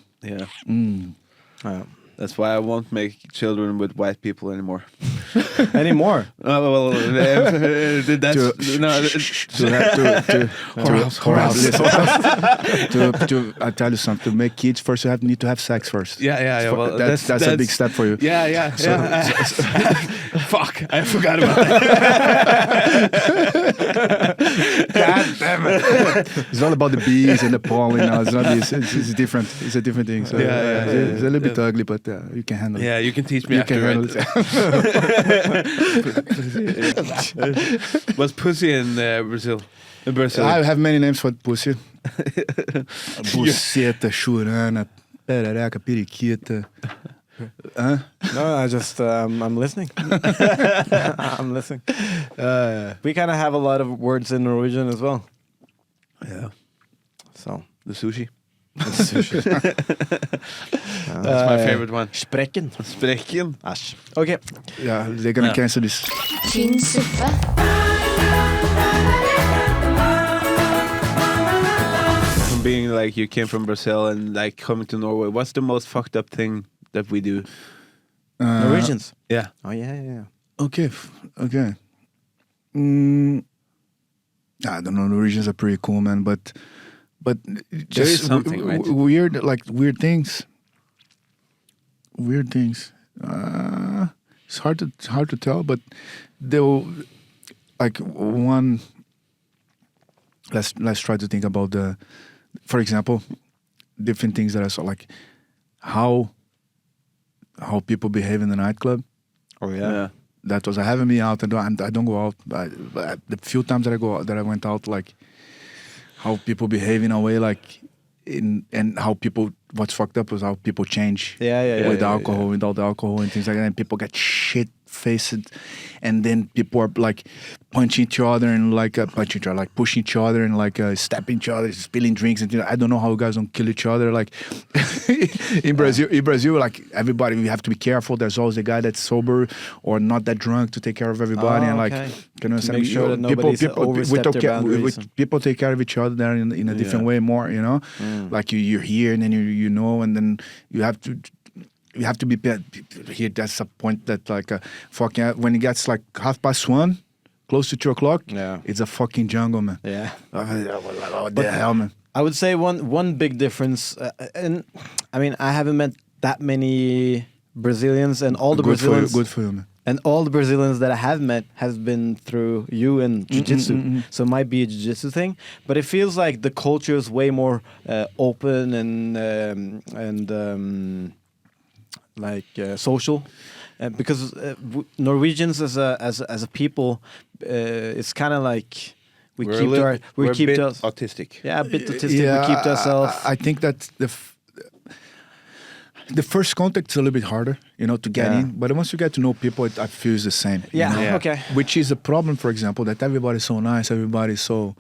That's why I won't make children with white people anymore. Anymore? Oh, well, I tell you something. To make kids first, you need to have sex first. Yeah. Well, that's a big step for you. Yeah. Fuck, I forgot about that. God damn it! It's all about the bees and the pollen. No, it's not this. It's different. It's a different thing. So it's a little bit ugly, but you can handle it. Yeah, you can teach me you after. Can handle it. What's pussy in Brazil? I have many names for pussy. Buceta, churana, perereca, periquita. No, I just I'm listening. I'm listening. We kind of have a lot of words in Norwegian as well. Yeah. So the sushi. That's my favorite one. Sprekken. Ash. Okay. Yeah, they're gonna cancel this. Tynn suppe. From being like you came from Brazil and like coming to Norway, what's the most fucked up thing that we do? Norwegians. Yeah. Oh yeah. Okay. I don't know. Norwegians are pretty cool, man, but just there is something right? weird things. Weird things. It's hard to tell, but they'll like one. Let's try to think about for example, different things that I saw, like how people behave in the nightclub. Oh yeah. That was, I haven't been out. I don't go out. But the few times that I went out, like how people behave in a way, like and how people. What's fucked up was how people change. With alcohol, without alcohol, and things like that. And people get shit faced, and then people are like punching each other and like pushing each other and like stabbing each other, spilling drinks and things. I don't know how guys don't kill each other. Like in Brazil, like everybody, we have to be careful. There's always a guy that's sober or not that drunk to take care of everybody, and like make sure that nobody's overstepped their boundaries. People take care of each other there in a different way, more, you know. Like you're here and then you know, and then you have to be here. That's a point that like fucking when it gets like 1:30, close to 2 o'clock. Yeah, it's a fucking jungle, man. Yeah, what the hell, man. I would say one big difference, and I mean I haven't met that many Brazilians, and all the Brazilians. Good for you, man. And all the Brazilians that I have met has been through you and jiu-jitsu. So it might be a jiu-jitsu thing, but it feels like the culture is way more open and social. Because Norwegians as a people, it's kind of like We're a bit autistic. Yeah, a bit autistic. Yeah, we keep to ourselves. I think that the first contact is a little bit harder, to get in. But once you get to know people, I feel it's the same. Okay. Which is a problem, for example, that everybody's so nice, everybody's so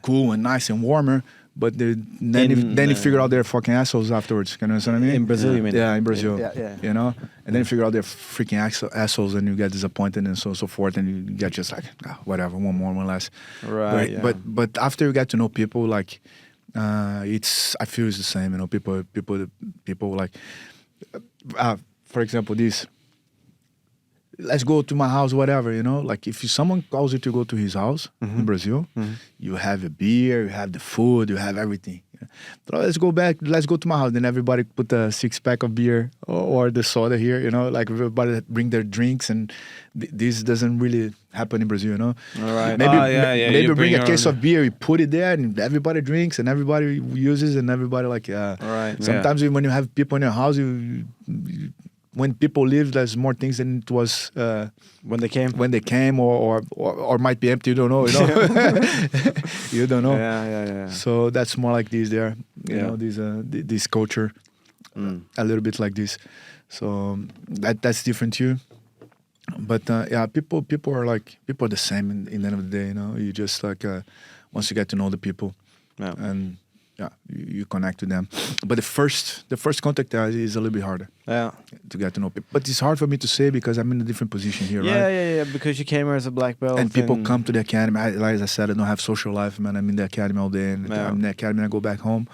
cool and nice and warmer. But then you figure out they're fucking assholes afterwards. You know what I mean? In Brazil, you mean? Yeah, in Brazil. Yeah. And then you figure out they're freaking assholes, and you get disappointed and so forth, and you get just like, whatever, one more, one less. Right. But after you get to know people, like. I feel it's the same, people like, for example, this, let's go to my house, whatever, like if someone calls you to go to his house in Brazil, you have a beer, you have the food, you have everything. So let's go to my house. Then everybody put a 6-pack of beer or the soda here, like everybody bring their drinks, and this doesn't really happen in Brazil, All right. Maybe bring a case of beer, you put it there, and everybody drinks, and everybody uses, and everybody like. All right. Sometimes when you have people in your house, when people leave, there's more things than it was when they came. When they came, or might be empty. You don't know. You don't know. Yeah. So that's more like this there. This culture, a little bit like this. So that's different too. But people are the same in the end of the day. You just like once you get to know the people, and. Yeah, you connect to them, but the first contact is a little bit harder. Yeah, to get to know people. But it's hard for me to say because I'm in a different position here, right? Yeah. Because you came here as a black belt, and people come to the academy. Like I said, I don't have social life, man. I'm in the academy all day, and I'm in the academy. I go back home.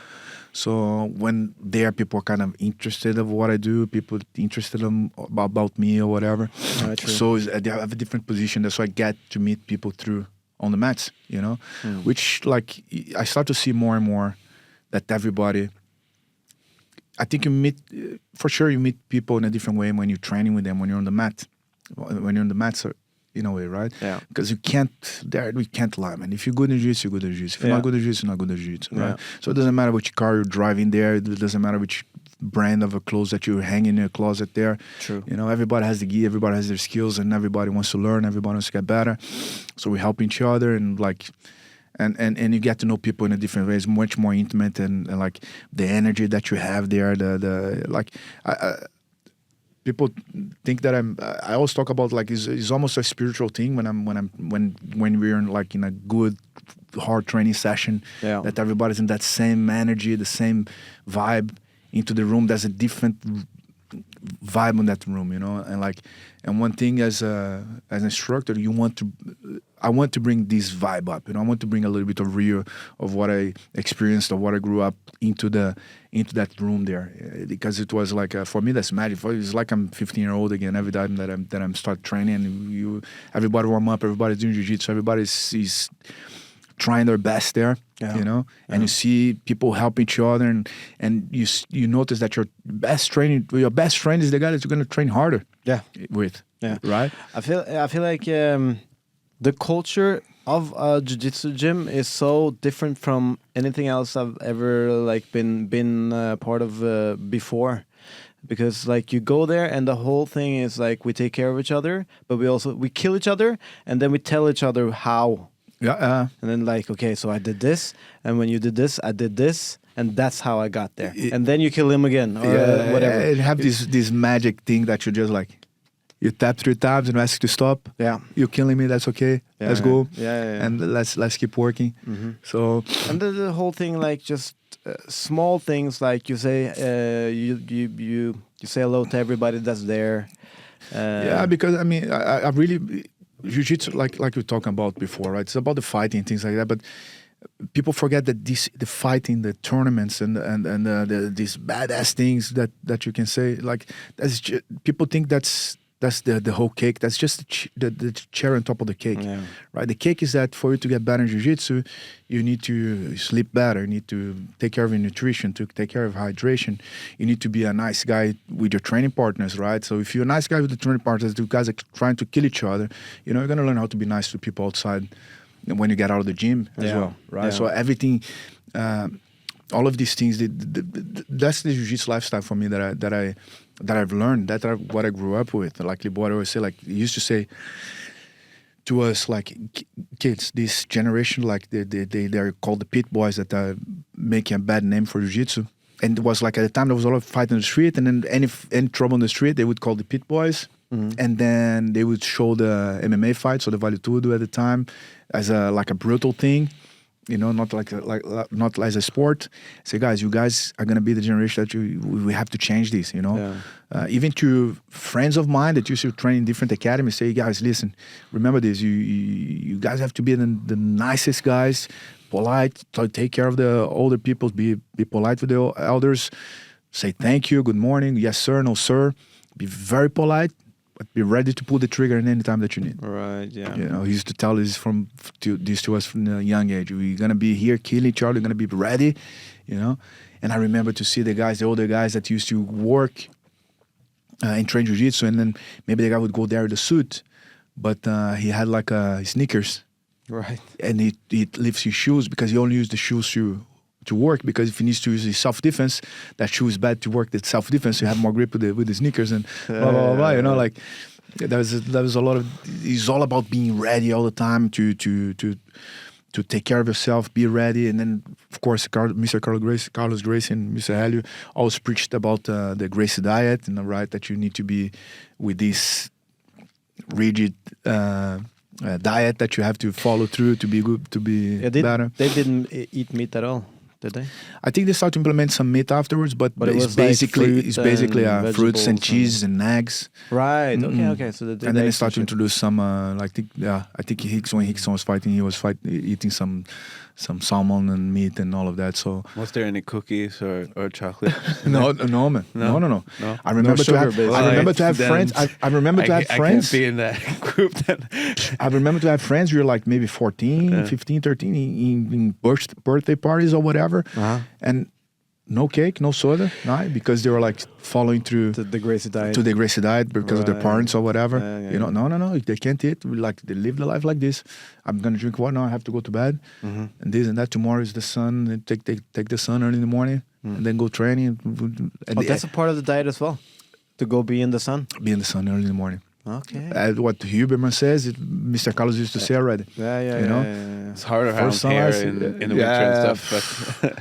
So when there, people are kind of interested of what I do. People interested about me or whatever. So they have a different position. That's why I get to meet people through on the mats, which like I start to see more and more. That everybody, I think you meet people in a different way when you're training with them, when you're on the mat, in a way, right? Yeah. Because we can't lie, man. If you're good in jiu-jitsu, you're good in jiu-jitsu. If you're not good in jiu-jitsu, you're not good in jiu-jitsu, right? So it doesn't matter which car you're driving there. It doesn't matter which brand of a clothes that you hang in your closet there. True. Everybody has the gear, everybody has their skills, and everybody wants to learn, everybody wants to get better. So we help each other and like... And you get to know people in a different way. It's much more intimate and like the energy that you have there. People think that I always talk about like it's almost a spiritual thing when we're in a good hard training session. Yeah. That everybody's in that same energy, the same vibe into the room. There's a different vibe in that room, and one thing as an instructor, I want to bring this vibe up, I want to bring a little bit of Rio, of what I experienced, of what I grew up into that room there, because it was like for me that's magic. It's like I'm 15-year-old again every time that I'm start training, and everybody warm up, everybody's doing jiu-jitsu, everybody's trying their best there, and you see people help each other, and you notice that your best friend is the guy that you're going to train harder with. Yeah. Right? I feel like the culture of a jiu-jitsu gym is so different from anything else I've ever been part of before. Because you go there and the whole thing is we take care of each other, but we kill each other, and then we tell each other how. Yeah. And then okay, so I did this, and when you did this, I did this, and that's how I got there. And then you kill him again, or whatever. And have this magic thing that you just you tap 3 times and ask to stop. Yeah. You're killing me, that's okay. Let's go. Yeah. And let's keep working. Mm-hmm. So and the whole thing, just small things, you say you say hello to everybody that's there. Because I really jiu-jitsu, like we were talking about before, right? It's about the fighting, things like that, but people forget that the fighting, the tournaments, and these badass things that you can say, people think that's the whole cake. That's just the cherry on top of the cake, right? The cake is that for you to get better in jiu-jitsu, you need to sleep better, you need to take care of your nutrition, to take care of hydration, you need to be a nice guy with your training partners, right? So if you're a nice guy with the training partners, the guys are trying to kill each other, you're going to learn how to be nice to people outside when you get out of the gym as well, right? So everything, all of these things, that's the jiu-jitsu lifestyle for me that I've learned, what I grew up with. Like Libório always say, he used to say, to us like kids, this generation, like they're called the pit boys that are making a bad name for jiu-jitsu. And it was like at the time there was a lot of fight in the street, and then any trouble on the street they would call the pit boys. And then they would show the MMA fight, so the Vale Tudo at the time, as a brutal thing, you know, not not as a sport. Say, guys, you guys are gonna be the generation that we have to change this, you know. Even to friends of mine that used to train in different academies, say, guys, listen, remember this. You guys have to be the nicest guys, polite, take care of the older people, be polite with the elders, say thank you, good morning, yes sir, no sir, be very polite. But be ready to pull the trigger at any time that you need. Right, yeah. You know, he used to tell this to us from a young age. We're going to be here, kill each other, going to be ready, you know. And I remember to see the older guys that used to work and train jiu-jitsu, and then maybe the guy would go there with a suit, but he had like sneakers. Right. And he lifts his shoes because he only used the shoes to work, because if he needs to use his self-defense, that shoe is bad to work the self-defense. You have more grip with the sneakers and blah, blah, blah, you know, like there was a lot of, it's all about being ready all the time to take care of yourself, be ready. And then, of course, Mr. Carlos Gracie and Mr. Helio always preached about the Gracie diet, and right, that you need to be with this rigid diet that you have to follow through to be good, to be better. They didn't eat meat at all, did they? I think they started to implement some meat afterwards, but it's basically fruits and cheese and eggs. Right. Okay. So and then they started to introduce some I think when Hickson was fighting, he was eating some salmon and meat and all of that. So was there any cookies or chocolate? No, man. No. I remember to have friends. I remember to have friends. I can't be in that group then. I remember to have friends. We were like maybe 14, 15, 13 in birthday parties or whatever. And no cake, no soda, no, because they were like following through the Gracie diet. To the Gracie diet because of their parents or whatever. You know, no, they can't eat. They live the life like this. I'm gonna drink water now. I have to go to bed, and this and that. Tomorrow is the sun. And take the sun early in the morning, and then go training. And that's a part of the diet as well, to go be in the sun. Be in the sun early in the morning. Okay. What Huberman says, Mr. Carlos used to say already. Yeah. It's harder around here in the winter and stuff, but.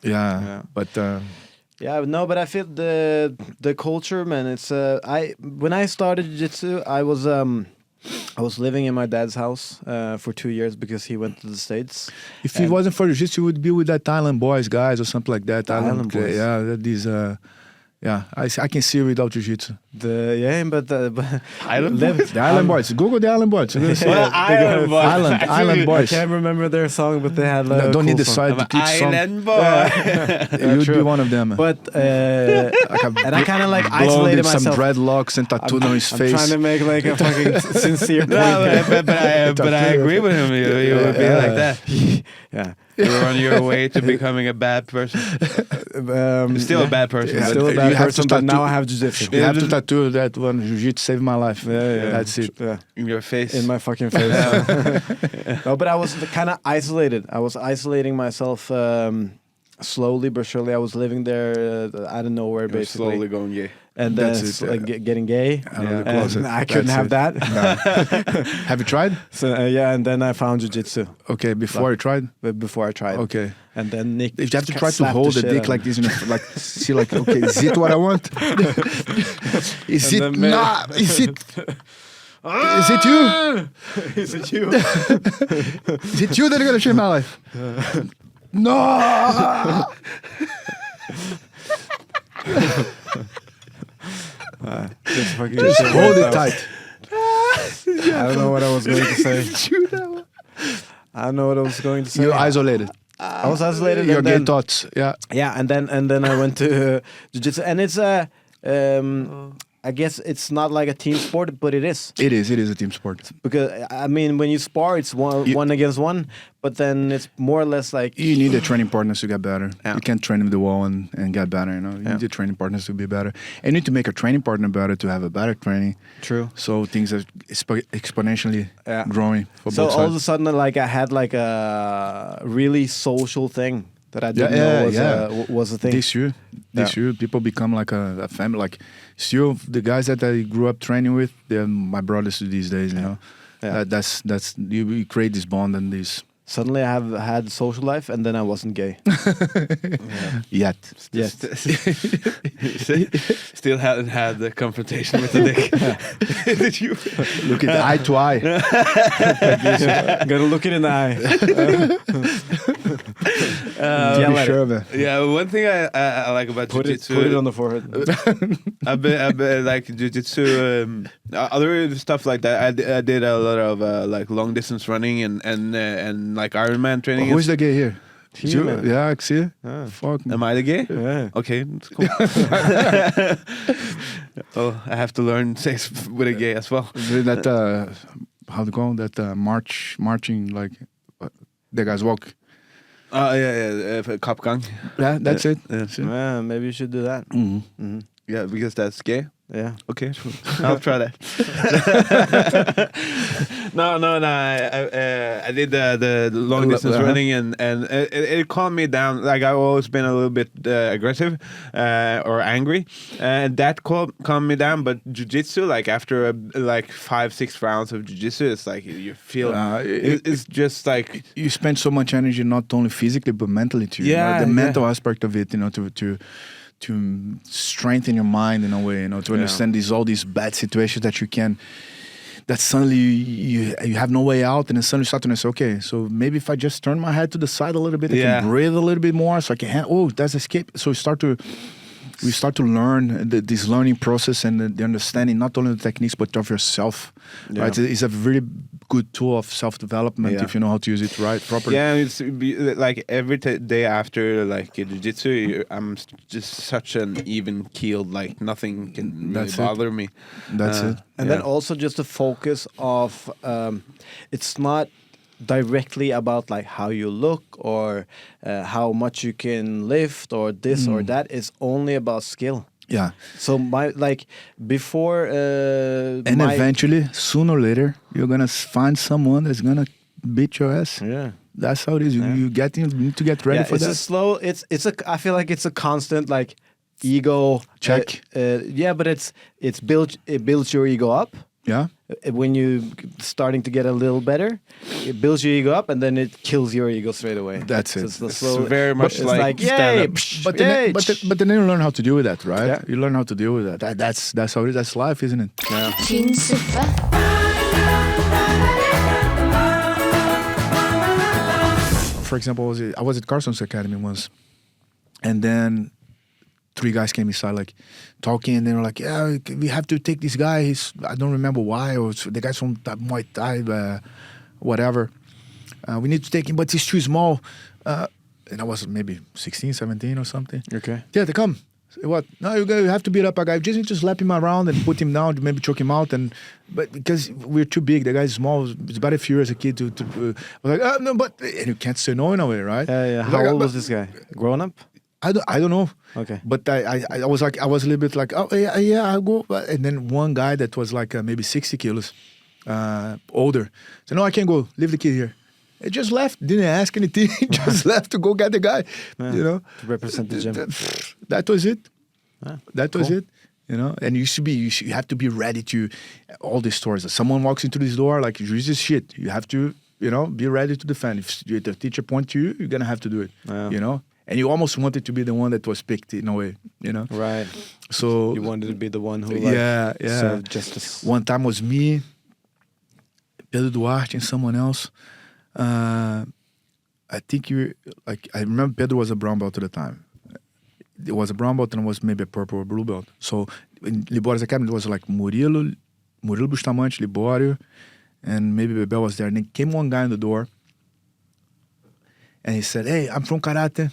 But but I feel the culture, man. It's when I started jiu-jitsu, I was living in my dad's house for 2 years because he went to the States. If it wasn't for jiu-jitsu, you would be with that Thailand boys guys or something like that. Thailand boys. These. I can see without jiu-jitsu. The Island Boys. Google the Island Boys. Island Boys. I can't remember their song, but they had like don't need the side to teach song. Island Boy. You'd be one of them. But and I kind of like isolated myself. Some dreadlocks and tattoo on his face. I'm trying to make like a fucking sincere point. But I agree with him. You would be like that. Yeah. You're on your way to becoming a bad person. Still a bad person. Yeah, still a bad person, but now I have jiu-jitsu. You have to tattoo that one. Jiu-jitsu saved my life. Yeah. That's it. Yeah. In your face. In my fucking face. No, but I was kind of isolated. I was isolating myself slowly but surely. I was living there out of nowhere, basically. Slowly going gay. And then getting gay. And I couldn't have that. No. Have you tried? So and then I found jiu-jitsu. Okay, before you tried? Before I tried. Okay. And then Nick, if you have to try to hold the dick like this, like see, like, okay, is it what I want? Is it not? Is it? Is it you? Is it you? Is it you that are gonna change my life? No. Just hold it tight. I don't know what I was going to say. I don't know what I was going to say. You're isolated. I was isolated. Your gay thoughts. Yeah. And then I went to jiu-jitsu, and it's I guess it's not like a team sport, but it is. It is a team sport. Because, I mean, when you spar, it's one against one, but then it's more or less like... You need a training partners to get better. Yeah. You can't train with the wall and get better, you know. You need the training partners to be better. And you need to make a training partner better to have a better training. True. So things are exponentially growing for both sides. So all of a sudden, like, I had like a really social thing that I didn't know was a thing. This year, people become like a family. Like, still, the guys that I grew up training with, they're my brothers these days, you know. That's you create this bond and this. Suddenly I have had social life and then I wasn't gay. Yet. Still hadn't had the confrontation with the dick. Did you? Look at eye to eye. Gotta look it in the eye. Sure, man. Yeah, one thing I like about jiu-jitsu. Put it on the forehead. I've been like jiu-jitsu, other stuff like that. I did a lot of like long distance running and like Ironman training. Who's the gay here? You, man. Yeah, I see it. Fuck. Am I the gay? Yeah. Okay, that's cool. Oh, I have to learn sex with a gay as well. That how to call that marching like the guys walk. Kapgang. Yeah, that's it. Yeah, maybe you should do that. Yeah, because that's gay. Yeah. Okay, sure. I'll try that. No. I did the long distance running, and it calmed me down. Like I've always been a little bit aggressive or angry, and that calmed me down. But jiu-jitsu, like after like 5-6 rounds of jiu-jitsu, it's like you feel it's just like you spend so much energy, not only physically but mentally too. The mental aspect of it, to strengthen your mind in a way, to understand all these bad situations that suddenly you have no way out, and then suddenly you start to say, okay, so maybe if I just turn my head to the side a little bit, I can breathe a little bit more, so I can that's escape. So we start to learn this learning process and the understanding not only the techniques but of yourself. Yeah. Right? It's a very good tool of self-development if you know how to use it right properly. Yeah, it's like every day after like jiu-jitsu, I'm just such an even keeled, like nothing can really bother me. That's it. And then also just the focus of it's not directly about like how you look or how much you can lift or this or that. It's only about skill. Yeah. So before eventually, sooner or later, you're gonna find someone that's gonna beat your ass. Yeah. That's how it is. You need to get ready for that. I feel like it's a constant like ego check. But it builds your ego up. Yeah. When you starting to get a little better, it builds your ego up, and then it kills your ego straight away. That's it. So it's very much like yay, but then you learn how to deal with that, right? Yeah. You learn how to deal with that. That's how it is. That's life, isn't it? Yeah. Tynn Suppe. For example, I was at Carson's Academy once, and then 3 guys came inside, like talking, and they were like, "Yeah, we have to take this guy. I don't remember why, or the guy's from Muay Thai, whatever. We need to take him, but he's too small." And I was maybe 16, 17 or something. Okay. Yeah, they come. Say, what? No, you have to beat up a guy. Just need to slap him around and put him down, maybe choke him out. But because we're too big, the guy's small. It's about a few as a kid to I was like, no, but and you can't say no in a way, right? Yeah. How old was this guy? Grown up? I don't know. Okay. But I was a little bit like, oh yeah, I'll go. And then one guy that was like maybe 60 kilos, older, said, "No, I can't go. Leave the kid here." It just left. Didn't ask anything. Just left to go get the guy. To represent the gym. That was it. That was cool. it. And you have to be ready to all these stories. If someone walks into this door like Jesus shit, you have to be ready to defend. If the teacher points to you, you're gonna have to do it. And you almost wanted to be the one that was picked in a way, Right. So you wanted to be the one who served justice. One time was me, Pedro Duarte, and someone else. I think I remember Pedro was a brown belt at the time. It was a brown belt and was maybe a purple or blue belt. So in Libório's academy, it was like Murilo Bustamante, Libório, and maybe Bebel was there. And then came one guy in the door, and he said, "Hey, I'm from karate.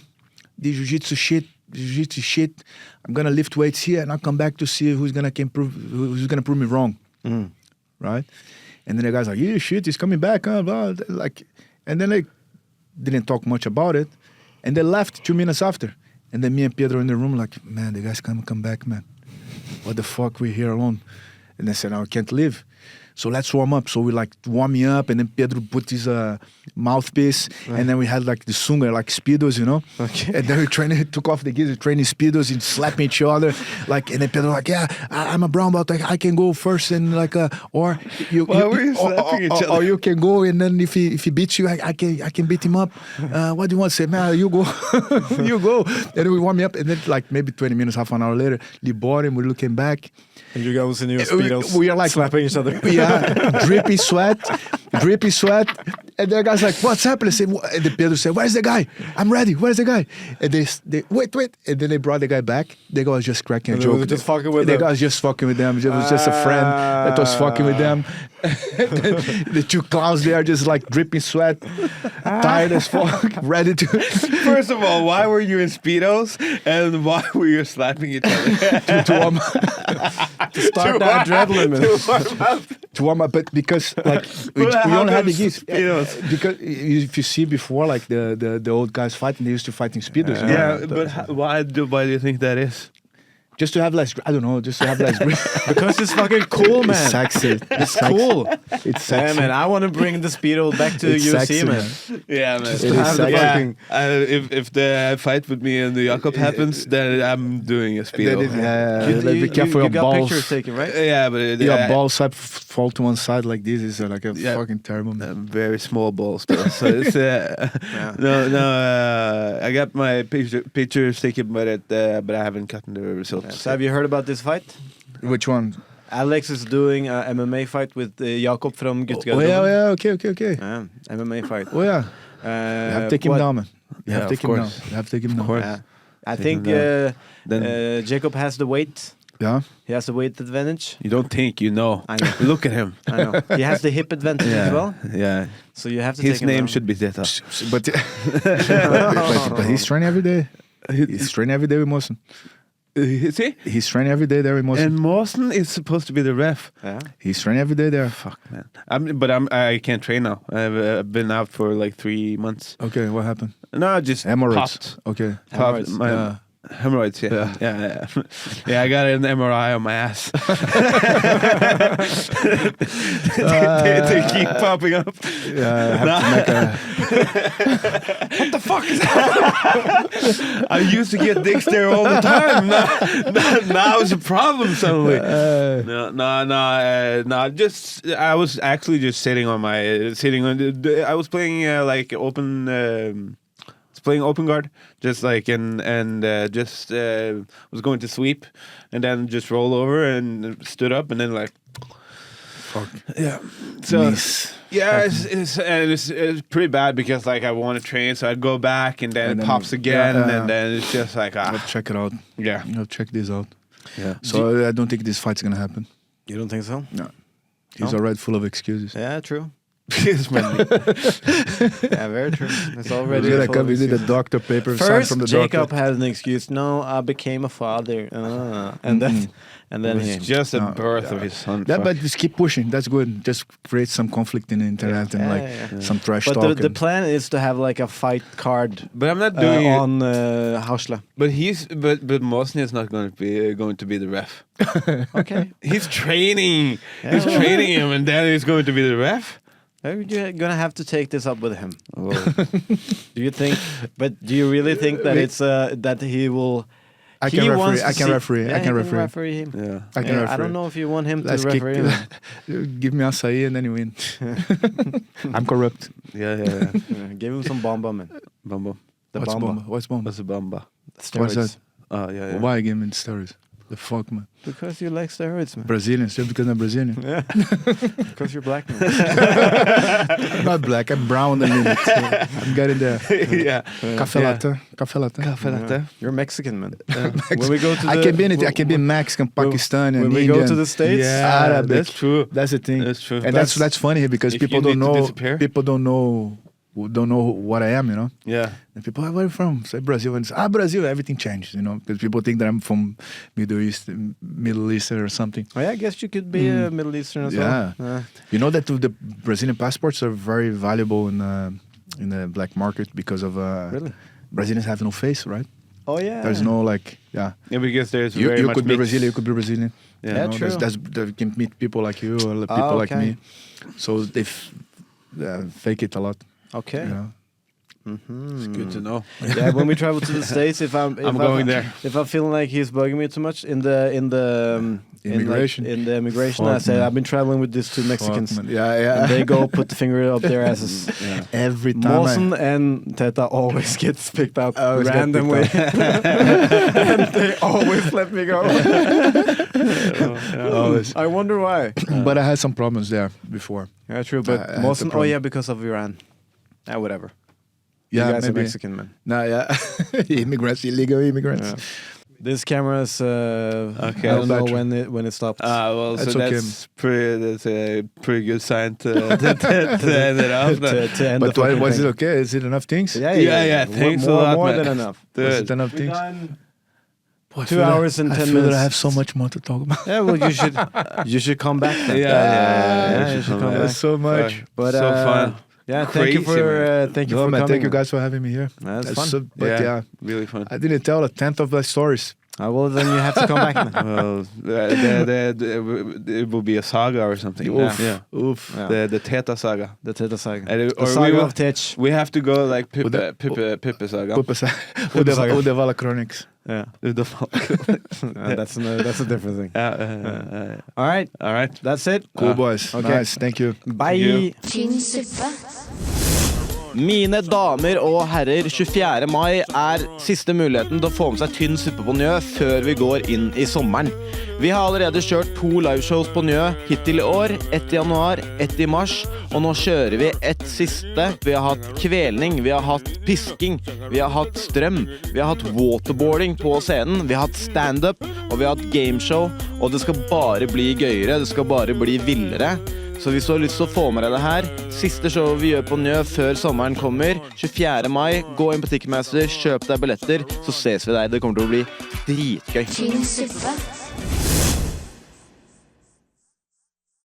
The jiu-jitsu shit. I'm gonna lift weights here, and I'll come back to see who's gonna prove me wrong." Right? And then the guy's like, "Yeah, shit, he's coming back, huh?" Blah. And then they didn't talk much about it, and they left 2 minutes after. And then me and Pedro in the room, like, "Man, the guy's come back, man. What the fuck? We're here alone." And they said, "No, I can't leave." so let's warm up. So we like warming up, and then Pedro put his mouthpiece, and then we had like the sunga, like speedos, you know. Okay. And then we took off the gear, training speedos and slapping each other, like. And then Pedro like, yeah, I'm a brown belt, I can go first, and like, or you, Why were you slapping each other? Or you can go, and then if he beats you, I can beat him up. What do you want to say, man? You go, you go. And then we warm me up, and then like maybe 20 minutes, half an hour later, Libório, we're looking back. And you guys in your speedos, we are like slapping each other. Yeah, drippy sweat. And the guy's like, what's happening? I said, and the Pedro said, where's the guy? I'm ready. Where's the guy? And they wait. And then they brought the guy back. The guy was just cracking a joke. Just fucking with the them. guy was just fucking with them. It was just a friend that was fucking with them. The two clowns there just like dripping sweat, tired as fuck, ready to... First of all, why were you in Speedos? And why were you slapping each other? to warm to start that adrenaline, man. To warm up, but because like we only had the geese. Because if you see before, like the old guys fighting, they used to fight in speedos. Yeah, but why do you think that is? Just to have less, I don't know, just to have less. Because it's fucking cool, man. It's sexy. It's cool. It's sexy. Yeah, man, I want to bring the Speedo back to It's UFC, sexy, man. Yeah, man. Just to have the fucking... If the fight with me and the Jakob happens, then I'm doing a Speedo. Be careful your got balls. pictures taken, right? Yeah, but Your balls fall to one side like this is like a fucking terrible. Very small balls, though. So it's I got my pictures taken, but I haven't gotten the results. Yeah. So have you heard about this fight? Which one? Alex is doing a MMA fight with Jakob from Guttegard. Oh yeah, okay. Yeah, MMA fight. Oh yeah. You have to take him down, man. You have to take him down. You have to take him down. Of course. Yeah. I think Jacob has the weight. Yeah. He has the weight advantage. You don't think, you know. I know. Look at him. I know. He has the hip advantage as well. Yeah. So you have to His take him name down. should be Teta. but he's training every day. He's training every day with Mosen. See? He's training every day there with Mosen. And Mosen is supposed to be the ref. Yeah. He's training every day there. Fuck, man. I can't train now. I've been out for like 3 months. Okay, what happened? No, just Hemorrhoids. popped. Okay. Popped. Hemorrhoids, yeah. Yeah, I got an MRI on my ass. they keep popping up. Yeah, I have to make a... What the fuck is that? I used to get dicks there all the time. Now it's a problem suddenly. No. Just I was actually just sitting on. I was playing like open. Playing open guard, just like and just was going to sweep, and then just roll over and stood up, and then like, fuck. Yeah. So nice. Yeah, it's pretty bad because like I want to train, so I'd go back, and then it pops again, and then it's just like Let's check it out. Yeah, I'll check this out. Yeah. So I don't think this fight's gonna happen. You don't think so? No. He's already full of excuses. Yeah, true. Yes, man. Yeah, very true. It's already. He's gonna come. He did a doctor paper signed First, from the Jacob doctor. had an excuse. No, I became a father, and then It's just a birth of his son. Yeah, but just keep pushing. That's good. Just create some conflict in the internet and some trash talk. But the plan is to have like a fight card. But I'm not doing it on Hausla. But but Mosen is not going to be the ref. Okay, he's training. He's training him, and then he's going to be the ref. You're gonna have to take this up with him. Do you think? But do you really think that it's that he will? I can referee him. Yeah, I can referee. I don't know if you want him to referee him. Give me açaí and then you win. I'm corrupt. Yeah. Give him some bomba, man. Bomba. What's bomba? What's bomba? What's a bomba? What's that? Oh, yeah. Why give me steroids? The fuck, man. Because you like steroids, man. Brazilian, just because I'm Brazilian. Yeah. Because you're black, man. I'm not black, I'm brown a minute. I'm getting there. Yeah. Café latte. You're Mexican, man. When we go to I can be Mexican, Pakistani, when Indian. we go to the States, Arabic. That's true. That's the thing. That's true. And that's funny here because people don't know. People don't know what I am, you know. Yeah. And people, where are you from? Say Brazil, and say, Brazil. Everything changed, you know, because people think that I'm from Middle Eastern or something. Oh, yeah, I guess you could be a Middle Eastern as well. You know that the Brazilian passports are very valuable in the black market because of really? Brazilians have no face, right? Oh yeah. There's no like Yeah, because there's you much could be mix. Brazilian, you could be Brazilian. Yeah, true. They can meet people like you or people like me. So they fake it a lot. Okay. You know? It's good to know. Yeah, when we travel to the States, if I'm feeling like he's bugging me too much in the immigration, I say I've been traveling with these two Mexicans. And they go put the finger up their asses. Every time. Mawson and Teta always gets picked up randomly, and they always let me go. Always. I wonder why. But I had some problems there before. Yeah, true. But Mawson, because of Iran. Whatever. Yeah, you guys maybe. are Mexican, man. No, immigrants, illegal immigrants. Yeah. This camera is I don't know when it stops. That's a pretty good sign to end it off. to end but was it okay? Is it enough things? Yeah. Thanks a lot, more man. than enough. Was it enough things? 2 hours and 10 minutes. I feel that I have so much more to talk about. Yeah, well, you should come back then. Yeah, you should come back. So much. But so fun. Yeah, thank you for coming. Thank you guys for having me here. That's fun. Really fun. I didn't tell a tenth of the stories. Well, then you have to come back. Well, it will be a saga or something. Oof. Yeah. Oof. Yeah. The Teta saga. The Teta saga. The saga of Tetch. We have to go like Pippe saga. Uddevalla Chronics. Yeah. That's a different thing. All right. That's it. Cool boys. Okay. Nice. Thank you. Bye. Tynn suppe. Mine damer og herrer, 24. mai er siste muligheten til å få med seg Tynn suppe på Nieu før vi går inn i sommeren. Vi har allerede kjørt 2 liveshows på Nieu hittil i år, 1 i januar, 1 i mars, og nå kjører vi et siste. Vi har hatt kvelning, vi har hatt pisking, vi har hatt strøm, vi har hatt waterboarding på scenen, vi har hatt stand-up, og vi har hatt gameshow, og det skal bare bli gøyere, det skal bare bli villere. Så hvis du har lyst til å få med deg det her, siste show vi gjør på Nieu før sommeren kommer, 24. mai, gå inn på Ticketmaster, kjøp deg billetter, så ses vi deg. Det kommer til å bli dritgøy. Tynn suppe.